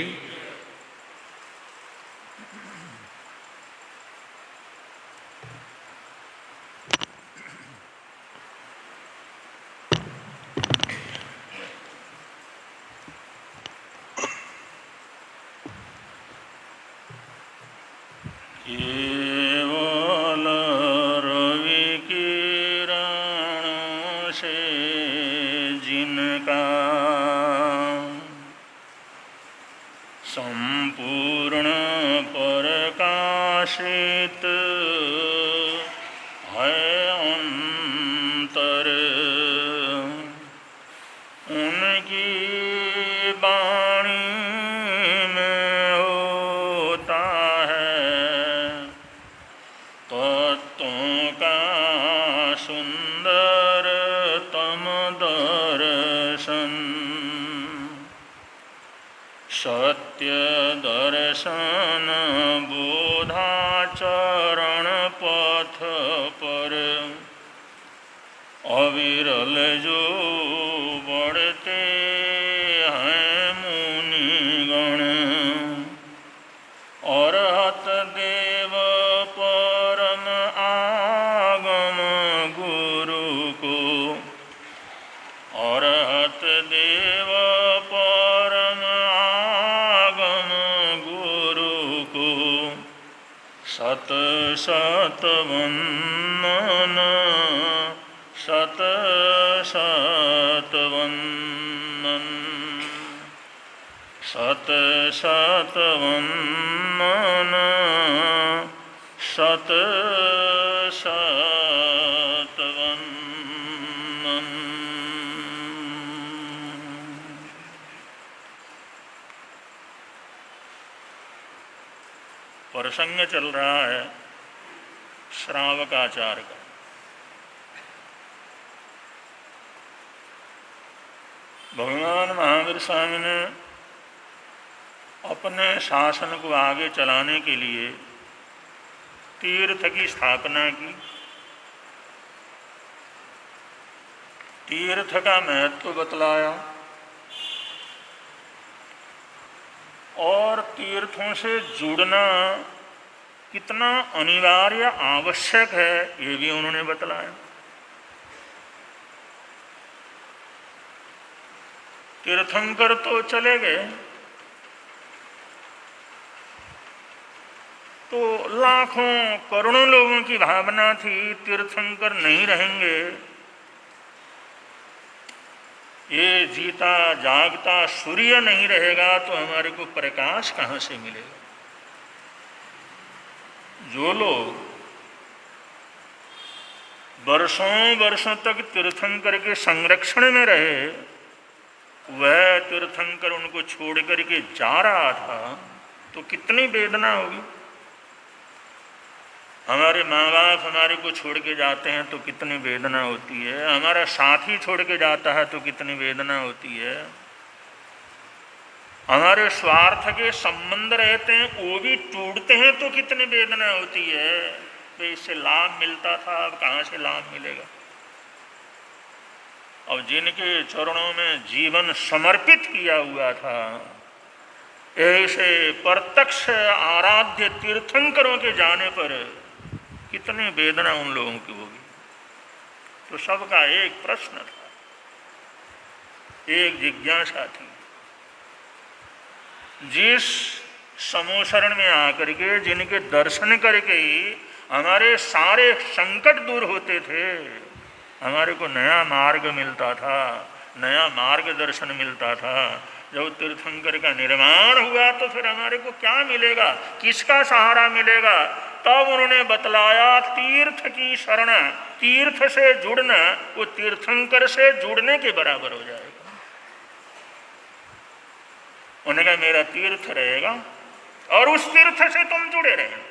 केवल रवि किरण से जिनका संपूर्ण प्रकाशित है अंतर, उनकी वाणी में होता तत्वों का सुंदरतम दर्शन, सत्य दर्शन बोधाचरण पथ पर अविरल जो बढ़ते हैं मुनिगण, अरहत देव परम आगम गुरु को, अरहत देव परम आगम गुरु को, सत सत वंदन, सत सत वंदन, सत सत वंदन, सत सत वंदन। प्रसंग चल रहा है श्रावकाचार्य का। भगवान महावीर स्वामी ने अपने शासन को आगे चलाने के लिए तीर्थ की स्थापना की। तीर्थ का महत्व बतलाया। और तीर्थों से जुड़ना कितना अनिवार्य आवश्यक है ये भी उन्होंने बतलाया। तीर्थंकर तो चले गए तो लाखों करोड़ों लोगों की भावना थी तीर्थंकर नहीं रहेंगे, ये जीता जागता सूर्य नहीं रहेगा तो हमारे को प्रकाश कहाँ से मिलेगा। जो लोग वर्षों वर्षों तक तीर्थंकर के संरक्षण में रहे, वह तीर्थंकर उनको छोड़ करके जा रहा था तो कितनी वेदना होगी। हमारे माँ बाप हमारे को छोड़ के जाते हैं तो कितनी वेदना होती है, हमारा साथी छोड़ के जाता है तो कितनी वेदना होती है, हमारे स्वार्थ के संबंध रहते हैं वो भी टूटते हैं तो कितनी वेदना होती है। तो इससे लाभ मिलता था, अब कहाँ से लाभ मिलेगा। और जिनके चरणों में जीवन समर्पित किया हुआ था, ऐसे प्रत्यक्ष आराध्य तीर्थंकरों के जाने पर कितनी वेदना उन लोगों की होगी। तो सबका एक प्रश्न था, एक जिज्ञासा थी। जिस समोशरण में आकर के जिनके दर्शन करके ही हमारे सारे संकट दूर होते थे, हमारे को नया मार्ग मिलता था, नया मार्गदर्शन मिलता था। जब तीर्थंकर का निर्माण हुआ तो फिर हमारे को क्या मिलेगा, किसका सहारा मिलेगा। तब उन्होंने बतलाया तीर्थ की शरण, तीर्थ से जुड़ना वो तीर्थंकर से जुड़ने के बराबर हो जाएगा। उन्होंने कहा मेरा तीर्थ रहेगा और उस तीर्थ से तुम जुड़े रहे।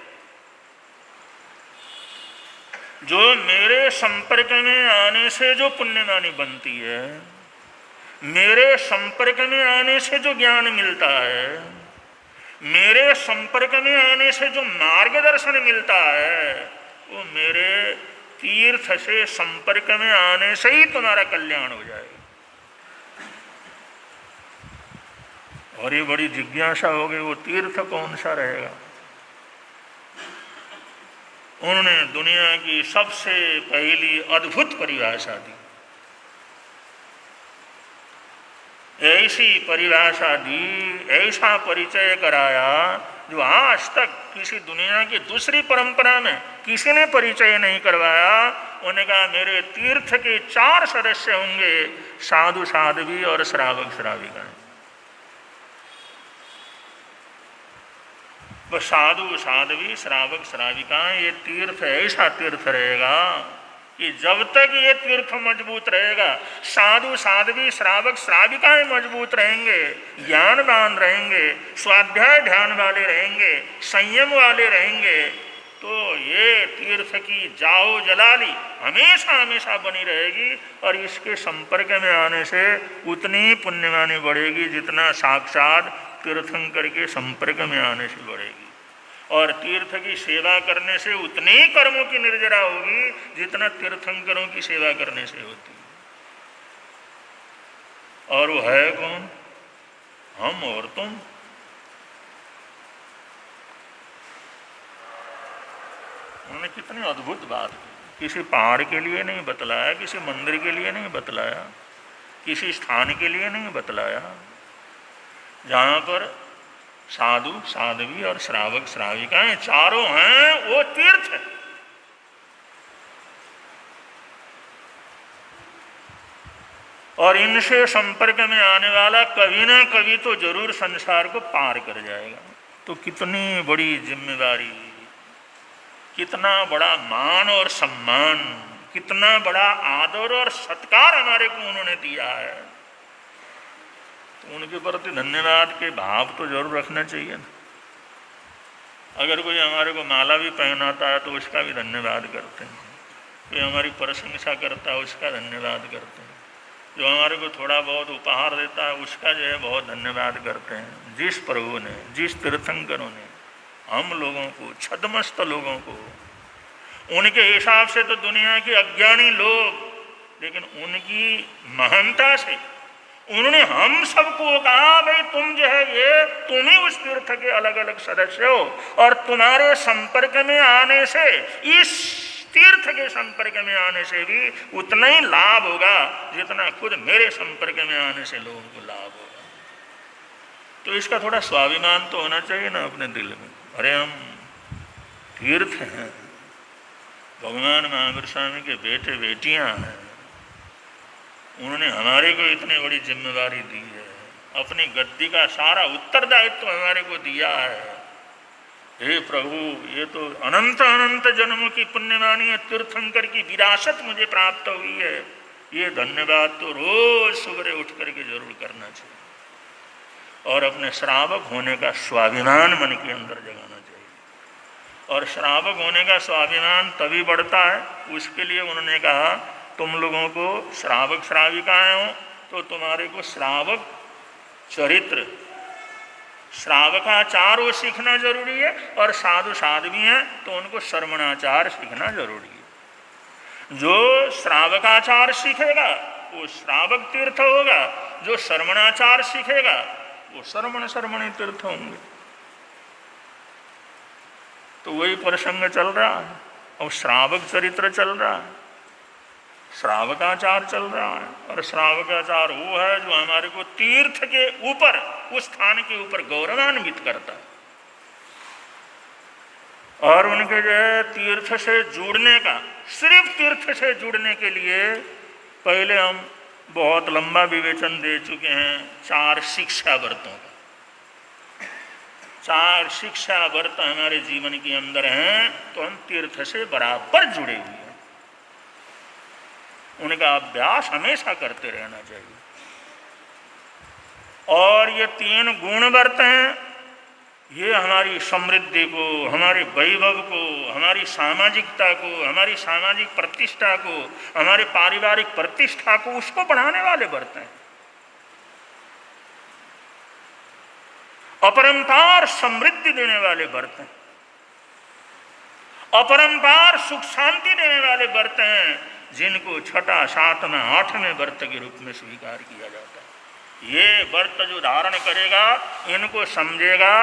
जो मेरे संपर्क में आने से जो पुण्यमानी बनती है, मेरे संपर्क में आने से जो ज्ञान मिलता है, मेरे संपर्क में आने से जो मार्गदर्शन मिलता है, वो मेरे तीर्थ से संपर्क में आने से ही तुम्हारा कल्याण हो जाएगा। और ये बड़ी जिज्ञासा हो गई, वो तीर्थ कौन सा रहेगा। उन्होंने दुनिया की सबसे पहली अद्भुत परिभाषा दी। ऐसी परिभाषा दी, ऐसा परिचय कराया जो आज तक किसी दुनिया की दूसरी परंपरा में किसी ने परिचय नहीं करवाया। उन्होंने कहा मेरे तीर्थ के 4 सदस्य होंगे, साधु साध्वी और श्रावक श्राविकाएं। वह साधु साध्वी श्रावक श्राविकाएं, ये तीर्थ ऐसा तीर्थ रहेगा कि जब तक ये तीर्थ मजबूत रहेगा, साधु साध्वी श्रावक श्राविकाएं मजबूत रहेंगे, ज्ञानवान रहेंगे, स्वाध्याय ध्यान वाले रहेंगे, संयम वाले रहेंगे, तो ये तीर्थ की जाओ जलाली हमेशा हमेशा बनी रहेगी। और इसके संपर्क में आने से उतनी ही पुण्यमानी बढ़ेगी जितना साक्षात तीर्थंकर के संपर्क में आने से बढ़ेगी। और तीर्थ की सेवा करने से उतने ही कर्मों की निर्जरा होगी जितना तीर्थंकरों की सेवा करने से होती है। और वो है कौन? हम और तुम। उन्होंने कितनी अद्भुत बात की। किसी पहाड़ के लिए नहीं बतलाया, किसी मंदिर के लिए नहीं बतलाया, किसी स्थान के लिए नहीं बतलाया। जहाँ पर साधु साध्वी और श्रावक श्राविकाएं चारों हैं, वो तीर्थ है। और इनसे संपर्क में आने वाला कभी ना कभी तो जरूर संसार को पार कर जाएगा। तो कितनी बड़ी जिम्मेदारी, कितना बड़ा मान और सम्मान, कितना बड़ा आदर और सत्कार हमारे को उन्होंने दिया है। तो उनके प्रति धन्यवाद के भाव तो जरूर रखना चाहिए ना। अगर कोई हमारे को माला भी पहनाता है तो उसका भी धन्यवाद करते हैं, कोई हमारी प्रशंसा करता है उसका धन्यवाद करते हैं, जो हमारे को थोड़ा बहुत उपहार देता है उसका जो है बहुत धन्यवाद करते हैं। जिस प्रभु ने, जिस तीर्थंकरों ने हम लोगों को, छद्मस्त लोगों को, उनके हिसाब से तो दुनिया के अज्ञानी लोग, लेकिन उनकी महानता से उन्होंने हम सबको कहा भाई तुम जो है ये तुम ही उस तीर्थ के अलग अलग सदस्य हो, और तुम्हारे संपर्क में आने से, इस तीर्थ के संपर्क में आने से भी उतना ही लाभ होगा जितना खुद मेरे संपर्क में आने से लोगों को लाभ होगा। तो इसका थोड़ा स्वाभिमान तो होना चाहिए ना अपने दिल में। अरे हम तीर्थ हैं, भगवान महावीर स्वामी के बेटे बेटियां हैं, उन्होंने हमारे को इतनी बड़ी जिम्मेदारी दी है, अपनी गद्दी का सारा उत्तरदायित्व हमारे को दिया है। हे प्रभु, ये तो अनंत अनंत जन्मों की पुण्यवानी है, तीर्थंकर की विरासत मुझे प्राप्त हुई है। ये धन्यवाद तो रोज सुबह उठ करके जरूर करना चाहिए, और अपने श्रावक होने का स्वाभिमान मन के अंदर जगाना चाहिए। और श्रावक होने का स्वाभिमान तभी बढ़ता है, उसके लिए उन्होंने कहा तुम लोगों को श्रावक श्राविकाएं हो तो तुम्हारे को श्रावक चरित्र, श्रावकाचार वो सीखना जरूरी है, और साधु साध्वी हैं तो उनको श्रवणाचार सीखना जरूरी है। जो श्रावकाचार सीखेगा वो श्रावक तीर्थ होगा, जो श्रवणाचार सीखेगा वो श्रवणी तीर्थ होंगे। तो वही प्रसंग चल रहा है, और श्रावक चरित्र चल रहा है, श्रावकाचार चल रहा है। और श्रावकाचार वो है जो हमारे को तीर्थ के ऊपर, उस स्थान के ऊपर गौरवान्वित करता है। और उनके जो है तीर्थ से जुड़ने का, सिर्फ तीर्थ से जुड़ने के लिए पहले हम बहुत लंबा विवेचन दे चुके हैं 4 शिक्षा व्रतों का। 4 शिक्षा व्रत हमारे जीवन के अंदर हैं, तो हम तीर्थ से बराबर जुड़े हुए हैं। उनका अभ्यास हमेशा करते रहना चाहिए। और ये 3 गुण व्रत हैं, ये हमारी समृद्धि को, हमारे वैभव को, हमारी सामाजिकता को, हमारी सामाजिक प्रतिष्ठा को, हमारे पारिवारिक प्रतिष्ठा को, उसको बढ़ाने वाले व्रत हैं। अपरंपार समृद्धि देने वाले व्रत हैं, अपरंपार सुख शांति देने वाले व्रत हैं, जिनको 6, 7, 8वें व्रत के रूप में स्वीकार किया जाता है। ये व्रत जो धारण करेगा, इनको समझेगा,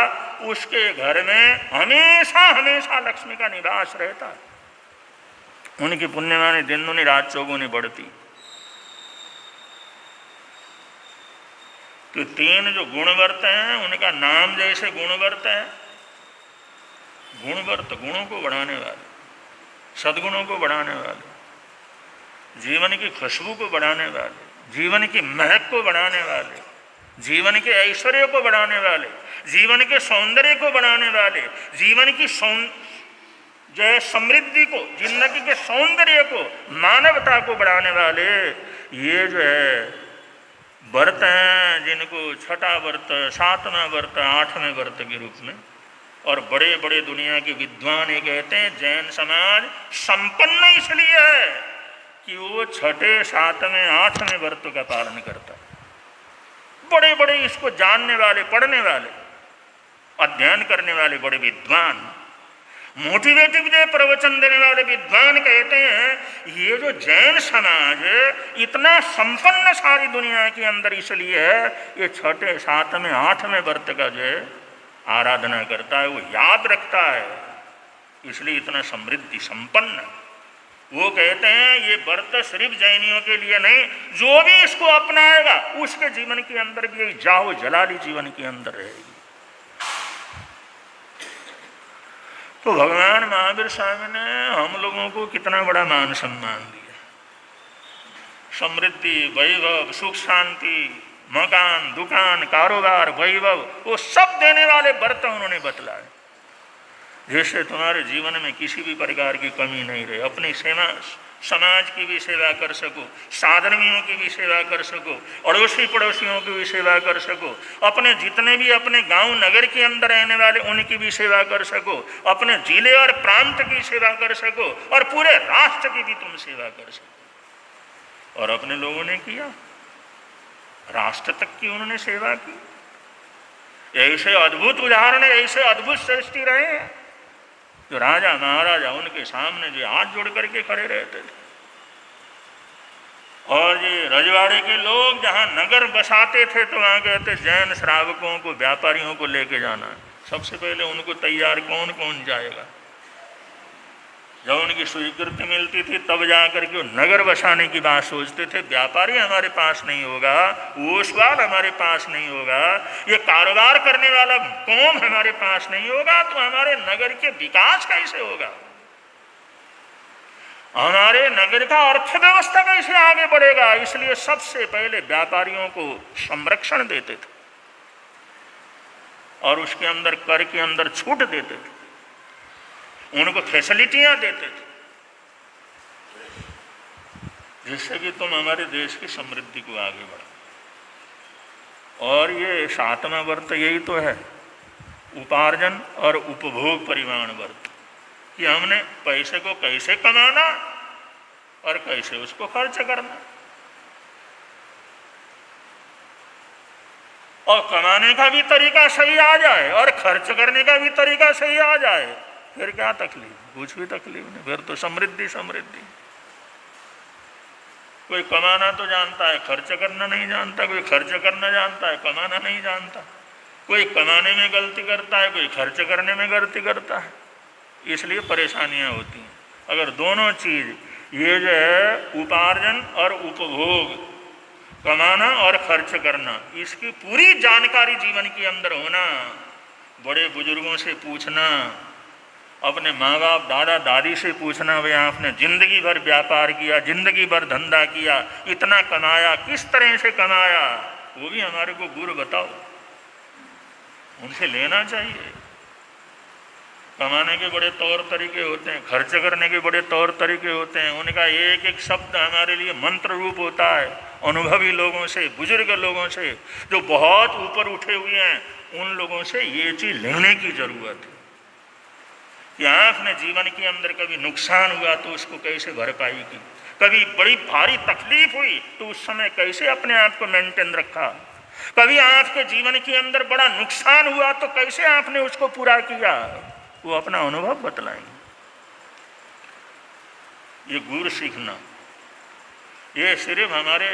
उसके घर में हमेशा हमेशा लक्ष्मी का निवास रहता है। उनकी पुण्यवानी दिन दुनी रात चौगुनी बढ़ती। तो 3 जो गुणव्रत हैं, उनका नाम जैसे गुणव्रत है। गुणव्रत गुणों को बढ़ाने वाले, सद्गुणों को बढ़ाने वाले, जीवन की खुशबू को बढ़ाने वाले, जीवन की महक को बढ़ाने वाले, जीवन के ऐश्वर्य को बढ़ाने वाले, जीवन के सौंदर्य को बढ़ाने वाले, जीवन की जो समृद्धि को, जिंदगी के सौंदर्य को, मानवता को बढ़ाने वाले ये जो है व्रत हैं, जिनको 6वां व्रत, 7वां व्रत, 8वें व्रत के रूप में। और बड़े बड़े दुनिया के विद्वान ये कहते हैं जैन समाज संपन्न इसलिए है कि वो 6, 7वें, 8वें व्रत का पालन करता है। बड़े बड़े इसको जानने वाले, पढ़ने वाले, अध्ययन करने वाले बड़े विद्वान, मोटिवेटिव जो प्रवचन देने वाले विद्वान कहते हैं ये जो जैन समाज इतना संपन्न सारी दुनिया के अंदर इसलिए है, ये 6, 7वें, 8वें व्रत का जो है आराधना करता है, वो याद रखता है, इसलिए इतना समृद्धि संपन्न। वो कहते हैं ये व्रत सिर्फ जैनियों के लिए नहीं, जो भी इसको अपनाएगा उसके जीवन के अंदर भी यही जाओ जलाली जीवन के अंदर रहेगी। तो भगवान महावीर स्वामी ने हम लोगों को कितना बड़ा मान सम्मान दिया। समृद्धि, वैभव, सुख शांति, मकान, दुकान, कारोबार, वैभव, वो सब देने वाले व्रत उन्होंने बतलाए, जिससे तुम्हारे जीवन में किसी भी प्रकार की कमी नहीं रहे। अपनी सेवा, समाज की भी सेवा कर सको, साधर्मियों की भी सेवा कर सको, अड़ोसी पड़ोसियों की भी सेवा कर सको, अपने जितने भी अपने गांव नगर के अंदर रहने वाले उनकी भी सेवा कर सको, अपने जिले और प्रांत की सेवा कर सको, और पूरे राष्ट्र की भी तुम सेवा कर सको। और अपने लोगों ने किया, राष्ट्र तक की उन्होंने सेवा की। ऐसे अद्भुत उदाहरण, ऐसे अद्भुत सृष्टि रहे हैं जो राजा महाराजा उनके सामने जो हाथ जोड़ करके खड़े रहते थे। और ये रजवाड़े के लोग जहाँ नगर बसाते थे तो वहाँ कहते जैन श्रावकों को, व्यापारियों को लेके जाना है। सबसे पहले उनको तैयार कौन कौन जाएगा। जब उनकी स्वीकृति मिलती थी तब जा करके वो नगर बसाने की बात सोचते थे। व्यापारी हमारे पास नहीं होगा, ओसवाल हमारे पास नहीं होगा, ये कारोबार करने वाला कौम हमारे पास नहीं होगा तो हमारे नगर के विकास कैसे होगा, हमारे नगर का अर्थव्यवस्था कैसे आगे बढ़ेगा। इसलिए सबसे पहले व्यापारियों को संरक्षण देते थे और उसके अंदर कर के अंदर छूट देते थे, उनको फैसिलिटियां देते थे, जिससे कि तुम हमारे देश की समृद्धि को आगे बढ़ाओ। और ये 7वां वर्त यही तो है, उपार्जन और उपभोग परिमाण वर्त, कि हमने पैसे को कैसे कमाना और कैसे उसको खर्च करना। और कमाने का भी तरीका सही आ जाए और खर्च करने का भी तरीका सही आ जाए, फिर क्या तकलीफ, कुछ भी तकलीफ नहीं, फिर तो समृद्धि समृद्धि। कोई कमाना तो जानता है, खर्च करना नहीं जानता, कोई खर्च करना जानता है, कमाना नहीं जानता, कोई कमाने में गलती करता है, कोई खर्च करने में गलती करता है, इसलिए परेशानियां होती हैं। अगर दोनों चीज, ये जो है उपार्जन और उपभोग, कमाना और खर्च करना, इसकी पूरी जानकारी जीवन के अंदर होना, बड़े बुजुर्गों से पूछना, अपने माँ बाप दादा दादी से पूछना, भाई आपने जिंदगी भर व्यापार किया, जिंदगी भर धंधा किया, इतना कमाया, किस तरह से कमाया, वो भी हमारे को गुरु बताओ, उनसे लेना चाहिए। कमाने के बड़े तौर तरीके होते हैं, खर्च करने के बड़े तौर तरीके होते हैं, उनका एक एक शब्द हमारे लिए मंत्र रूप होता है। अनुभवी लोगों से, बुजुर्ग लोगों से, जो बहुत ऊपर उठे हुए हैं, उन लोगों से ये चीज़ लेने की ज़रूरत है कि आपने जीवन के अंदर कभी नुकसान हुआ तो उसको कैसे भरपाई की, कभी बड़ी भारी तकलीफ हुई तो उस समय कैसे अपने आप को मेंटेन रखा, कभी आपके जीवन के अंदर बड़ा नुकसान हुआ तो कैसे आपने उसको पूरा किया, वो अपना अनुभव बतलाएंगे। ये गुरु सीखना, ये सिर्फ हमारे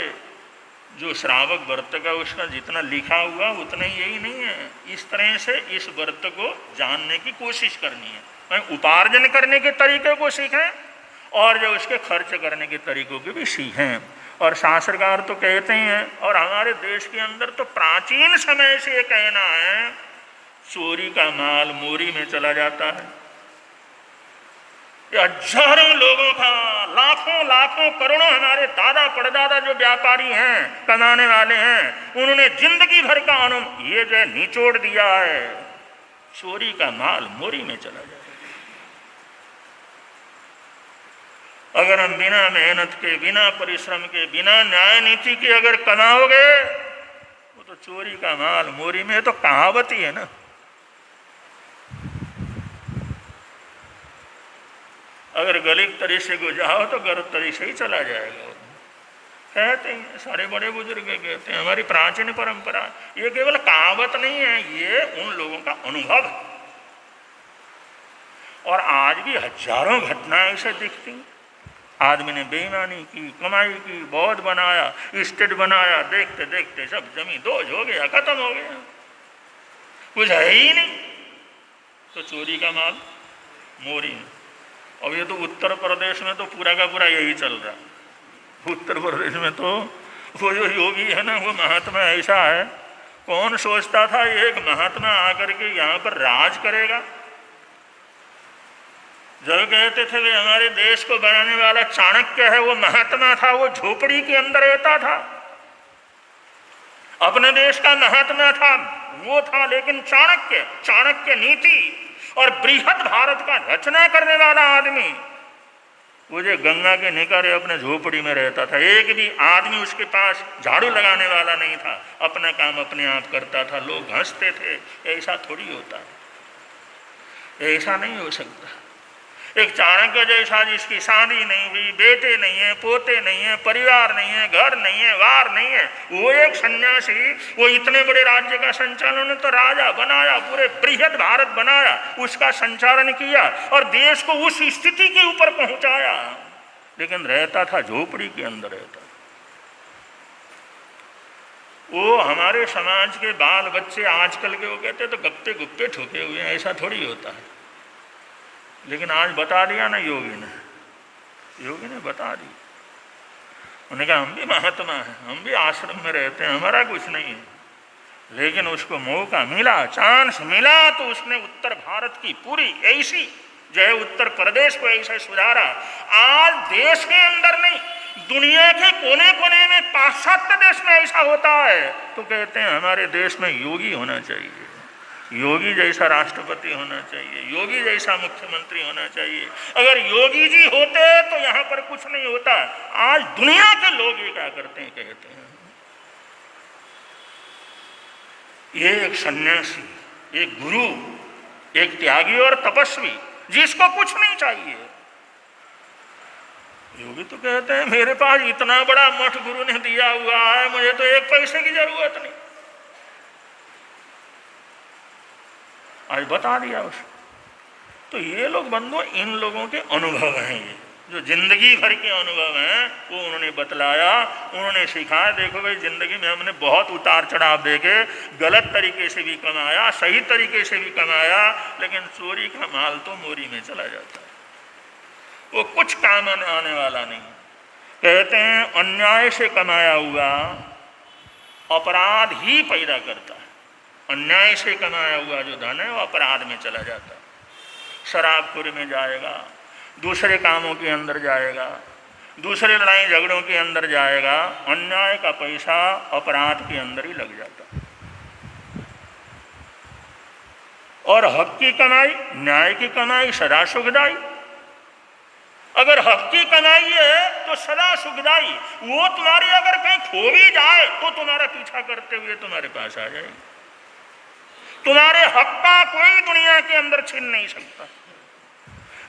जो श्रावक व्रत का उसका जितना लिखा हुआ उतना ही यही नहीं है, इस तरह से इस व्रत को जानने की कोशिश करनी है। उपार्जन करने के तरीके को सीखें और जो उसके खर्च करने के तरीकों के भी सीखें। और शास्त्रकार तो कहते हैं, और हमारे देश के अंदर तो प्राचीन समय से ये कहना है, चोरी का माल मोरी में चला जाता है। ये हजारों लोगों का, लाखों लाखों करोड़ों हमारे दादा परदादा जो व्यापारी हैं, कमाने वाले हैं, उन्होंने जिंदगी भर का अनुभव ये जो निचोड़ दिया है, चोरी का माल मोरी में चला जाए। अगर हम बिना मेहनत के, बिना परिश्रम के, बिना न्याय नीति के अगर कमाओगे, वो तो चोरी का माल मोरी में, तो कहावत ही है ना। अगर गलत तरीके को जाओ तो गलत तरीके से ही चला जाएगा। कहते हैं सारे बड़े बुजुर्ग कहते हैं, हमारी प्राचीन परंपरा, ये केवल कहावत नहीं है, ये उन लोगों का अनुभव है। और आज भी हजारों घटनाएं ऐसे दिखती, आदमी ने बेईमानी की, कमाई की, बहुत बनाया, स्टेट बनाया, देखते देखते सब जमी दोज हो गया, खत्म हो गया, कुछ है ही नहीं, तो चोरी का माल मोरी में। अब ये तो उत्तर प्रदेश में तो पूरा का पूरा यही चल रहा है। उत्तर प्रदेश में तो वो जो योगी है ना, वो महात्मा ऐसा है, कौन सोचता था एक महात्मा आकर के यहाँ पर राज करेगा। जब कहते थे वे हमारे देश को बनाने वाला चाणक्य है, वो महात्मा था, वो झोपड़ी के अंदर रहता था, अपने देश का महात्मा था वो था, लेकिन चाणक्य नीति और बृहद भारत का रचना करने वाला आदमी, वो जो गंगा के निकरे अपने झोपड़ी में रहता था, एक भी आदमी उसके पास झाड़ू लगाने वाला नहीं था, अपना काम अपने आप करता था, लोग हंसते थे। ऐसा थोड़ी होता है, ऐसा नहीं हो सकता। एक चाणक्य जैसा जिसकी शादी नहीं हुई, बेटे नहीं है, पोते नहीं है, परिवार नहीं है, घर नहीं है, वार नहीं है, वो एक सन्यासी, वो इतने बड़े राज्य का संचालन तो राजा बनाया, पूरे बृहद भारत बनाया, उसका संचालन किया और देश को उस स्थिति के ऊपर पहुंचाया, लेकिन रहता था झोपड़ी के अंदर रहता। वो हमारे समाज के बाल बच्चे आजकल के वो कहते तो गप्पे गुप्पे ठोके हुए हैं, ऐसा थोड़ी होता है। लेकिन आज बता दिया ना योगी ने बता दी। उन्होंने कहा हम भी महात्मा हैं, हम भी आश्रम में रहते हैं, हमारा कुछ नहीं है। लेकिन उसको मौका मिला, चांस मिला, तो उसने उत्तर भारत की पूरी ऐसी जो है उत्तर प्रदेश को ऐसा सुधारा। आज देश के अंदर नहीं, दुनिया के कोने कोने में, पाश्चात्य देश में ऐसा होता है तो कहते हैं हमारे देश में योगी होना चाहिए, योगी जैसा राष्ट्रपति होना चाहिए, योगी जैसा मुख्यमंत्री होना चाहिए। अगर योगी जी होते तो यहाँ पर कुछ नहीं होता। आज दुनिया के लोग ये क्या करते हैं, कहते हैं ये एक सन्यासी, एक गुरु, एक त्यागी और तपस्वी जिसको कुछ नहीं चाहिए। योगी तो कहते हैं मेरे पास इतना बड़ा मठ गुरु ने दिया हुआ है, मुझे तो एक पैसे की जरूरत नहीं। आज बता दिया उसको। तो ये लोग बंधु, इन लोगों के अनुभव हैं, ये जो जिंदगी भर के अनुभव हैं वो उन्होंने बतलाया, उन्होंने सिखाया। देखो भाई, जिंदगी में हमने बहुत उतार चढ़ाव देखे, गलत तरीके से भी कमाया, सही तरीके से भी कमाया, लेकिन चोरी का माल तो मोरी में चला जाता है, वो कुछ काम आने वाला नहीं। कहते हैं अन्याय से कमाया हुआ अपराध ही पैदा करता है। अन्याय से कमाया हुआ जो धन है वो अपराध में चला जाता है, शराबखोरी में जाएगा, दूसरे कामों के अंदर जाएगा, दूसरे लड़ाई झगड़ों के अंदर जाएगा। अन्याय का पैसा अपराध के अंदर ही लग जाता है। और हक की कमाई, न्याय की कमाई सदा सुखदाई। अगर हक की कमाई है तो सदा सुखदाई, वो तुम्हारी अगर कहीं खो भी जाए तो तुम्हारा पीछा करते हुए तुम्हारे पास आ जाएगी। तुम्हारे हक का कोई दुनिया के अंदर छीन नहीं सकता।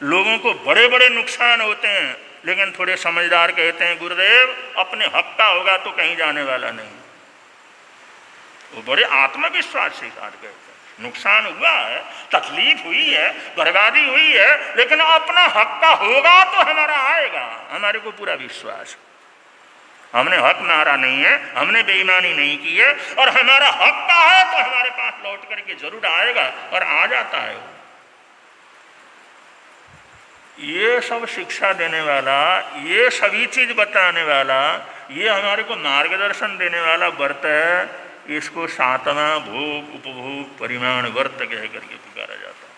लोगों को बड़े बड़े नुकसान होते हैं, लेकिन थोड़े समझदार कहते हैं गुरुदेव अपने हक का होगा तो कहीं जाने वाला नहीं। वो बड़े आत्मविश्वास से साथ कहते हैं नुकसान हुआ है, तकलीफ हुई है, बर्बादी हुई है, लेकिन अपना हक का होगा तो हमारा आएगा। हमारे को पूरा विश्वास, हमने हक मारा नहीं है, हमने बेईमानी नहीं की है, और हमारा हक का है तो हमारे पास लौट करके जरूर आएगा, और आ जाता है। ये सब शिक्षा देने वाला, ये सभी चीज बताने वाला, ये हमारे को मार्गदर्शन देने वाला व्रत है। इसको सातवां भोग उपभोग परिमाण व्रत कह करके पुकारा जाता है।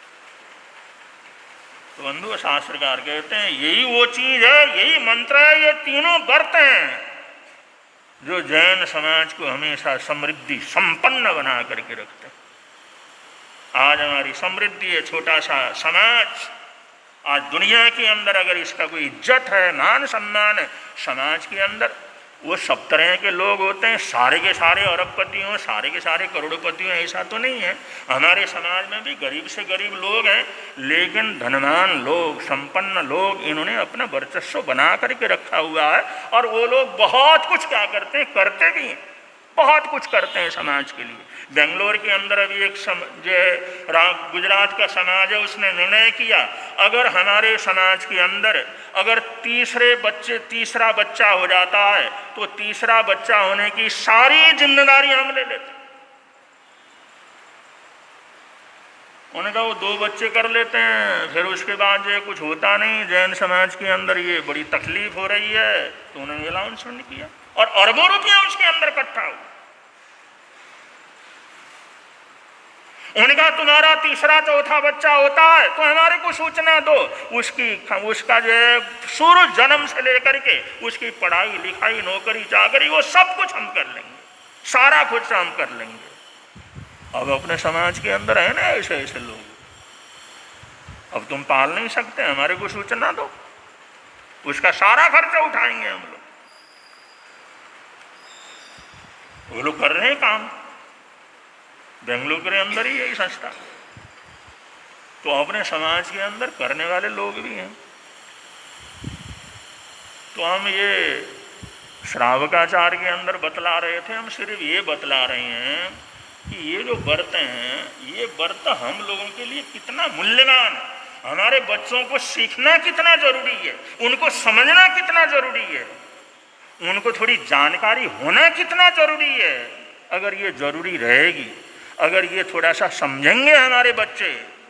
तो बंधु, शास्त्रकार कहते हैं यही वो चीज है, यही मंत्र है, ये तीनों व्रत हैं जो जैन समाज को हमेशा समृद्धि संपन्न बना करके रखते हैं। आज हमारी समृद्धि है, छोटा सा समाज, आज दुनिया के अंदर अगर इसका कोई इज्जत है, मान सम्मान है समाज के अंदर, वो सब तरह के लोग होते हैं। सारे के सारे अरबपति हों, सारे के सारे करोड़पति हों, ऐसा तो नहीं है। हमारे समाज में भी गरीब से गरीब लोग हैं, लेकिन धनवान लोग, संपन्न लोग, इन्होंने अपना वर्चस्व बना करके रखा हुआ है। और वो लोग बहुत कुछ क्या करते हैं, करते भी हैं, बहुत कुछ करते हैं समाज के लिए। बेंगलोर के अंदर अभी एक जो गुजरात का समाज है, उसने निर्णय किया अगर हमारे समाज के अंदर अगर तीसरा बच्चा हो जाता है तो तीसरा बच्चा होने की सारी जिम्मेदारी हम ले लेते। उन्होंने कहा वो 2 बच्चे कर लेते हैं, फिर उसके बाद जो कुछ होता नहीं, जैन समाज के अंदर ये बड़ी तकलीफ हो रही है, तो उन्होंने अनाउंसमेंट किया और अरबों रुपया उसके अंदर इकट्ठा हुआ। उन्होंने कहा तुम्हारा तीसरा चौथा बच्चा होता है तो हमारे को सूचना दो, उसका जो है शुरू जन्म से लेकर के उसकी पढ़ाई लिखाई नौकरी चाकरी वो सब कुछ हम कर लेंगे, सारा कुछ हम कर लेंगे। अब अपने समाज के अंदर है ना ऐसे ऐसे लोग, अब तुम पाल नहीं सकते, हमारे को सूचना दो, उसका सारा खर्चा उठाएंगे हम लोग। वो लोग कर रहे हैं काम, बेंगलुरु के अंदर ही यही संस्था। तो अपने समाज के अंदर करने वाले लोग भी हैं। तो हम ये श्रावकाचार के अंदर बतला रहे थे, हम सिर्फ ये बतला रहे हैं कि ये जो व्रत हैं, ये व्रत हम लोगों के लिए कितना मूल्यवान है, हमारे बच्चों को सीखना कितना जरूरी है, उनको समझना कितना जरूरी है, उनको थोड़ी जानकारी होना कितना जरूरी है। अगर ये जरूरी रहेगी, अगर ये थोड़ा सा समझेंगे हमारे बच्चे,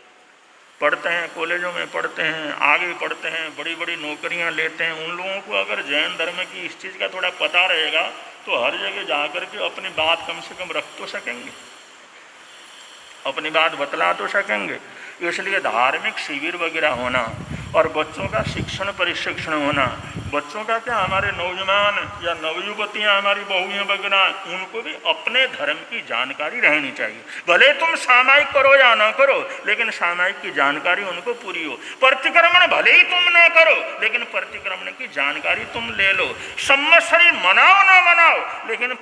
पढ़ते हैं, कॉलेजों में पढ़ते हैं, आगे पढ़ते हैं, बड़ी बड़ी नौकरियां लेते हैं, उन लोगों को अगर जैन धर्म की इस चीज़ का थोड़ा पता रहेगा तो हर जगह जा कर के अपनी बात कम से कम रख तो सकेंगे, अपनी बात बतला तो सकेंगे। इसलिए धार्मिक शिविर वगैरह होना और बच्चों का शिक्षण प्रशिक्षण होना, बच्चों का क्या, हमारे नौजवान या नवयुवतियाँ, हमारी बहुएं वगैरह, उनको भी अपने धर्म की जानकारी रहनी चाहिए। भले तुम सामायिक करो या ना करो, लेकिन सामायिक की जानकारी उनको पूरी हो। प्रतिक्रमण भले ही तुम ना करो, लेकिन प्रतिक्रमण की जानकारी तुम ले लो। संवत्सरी मनाओ ना मनाओ, लेकिन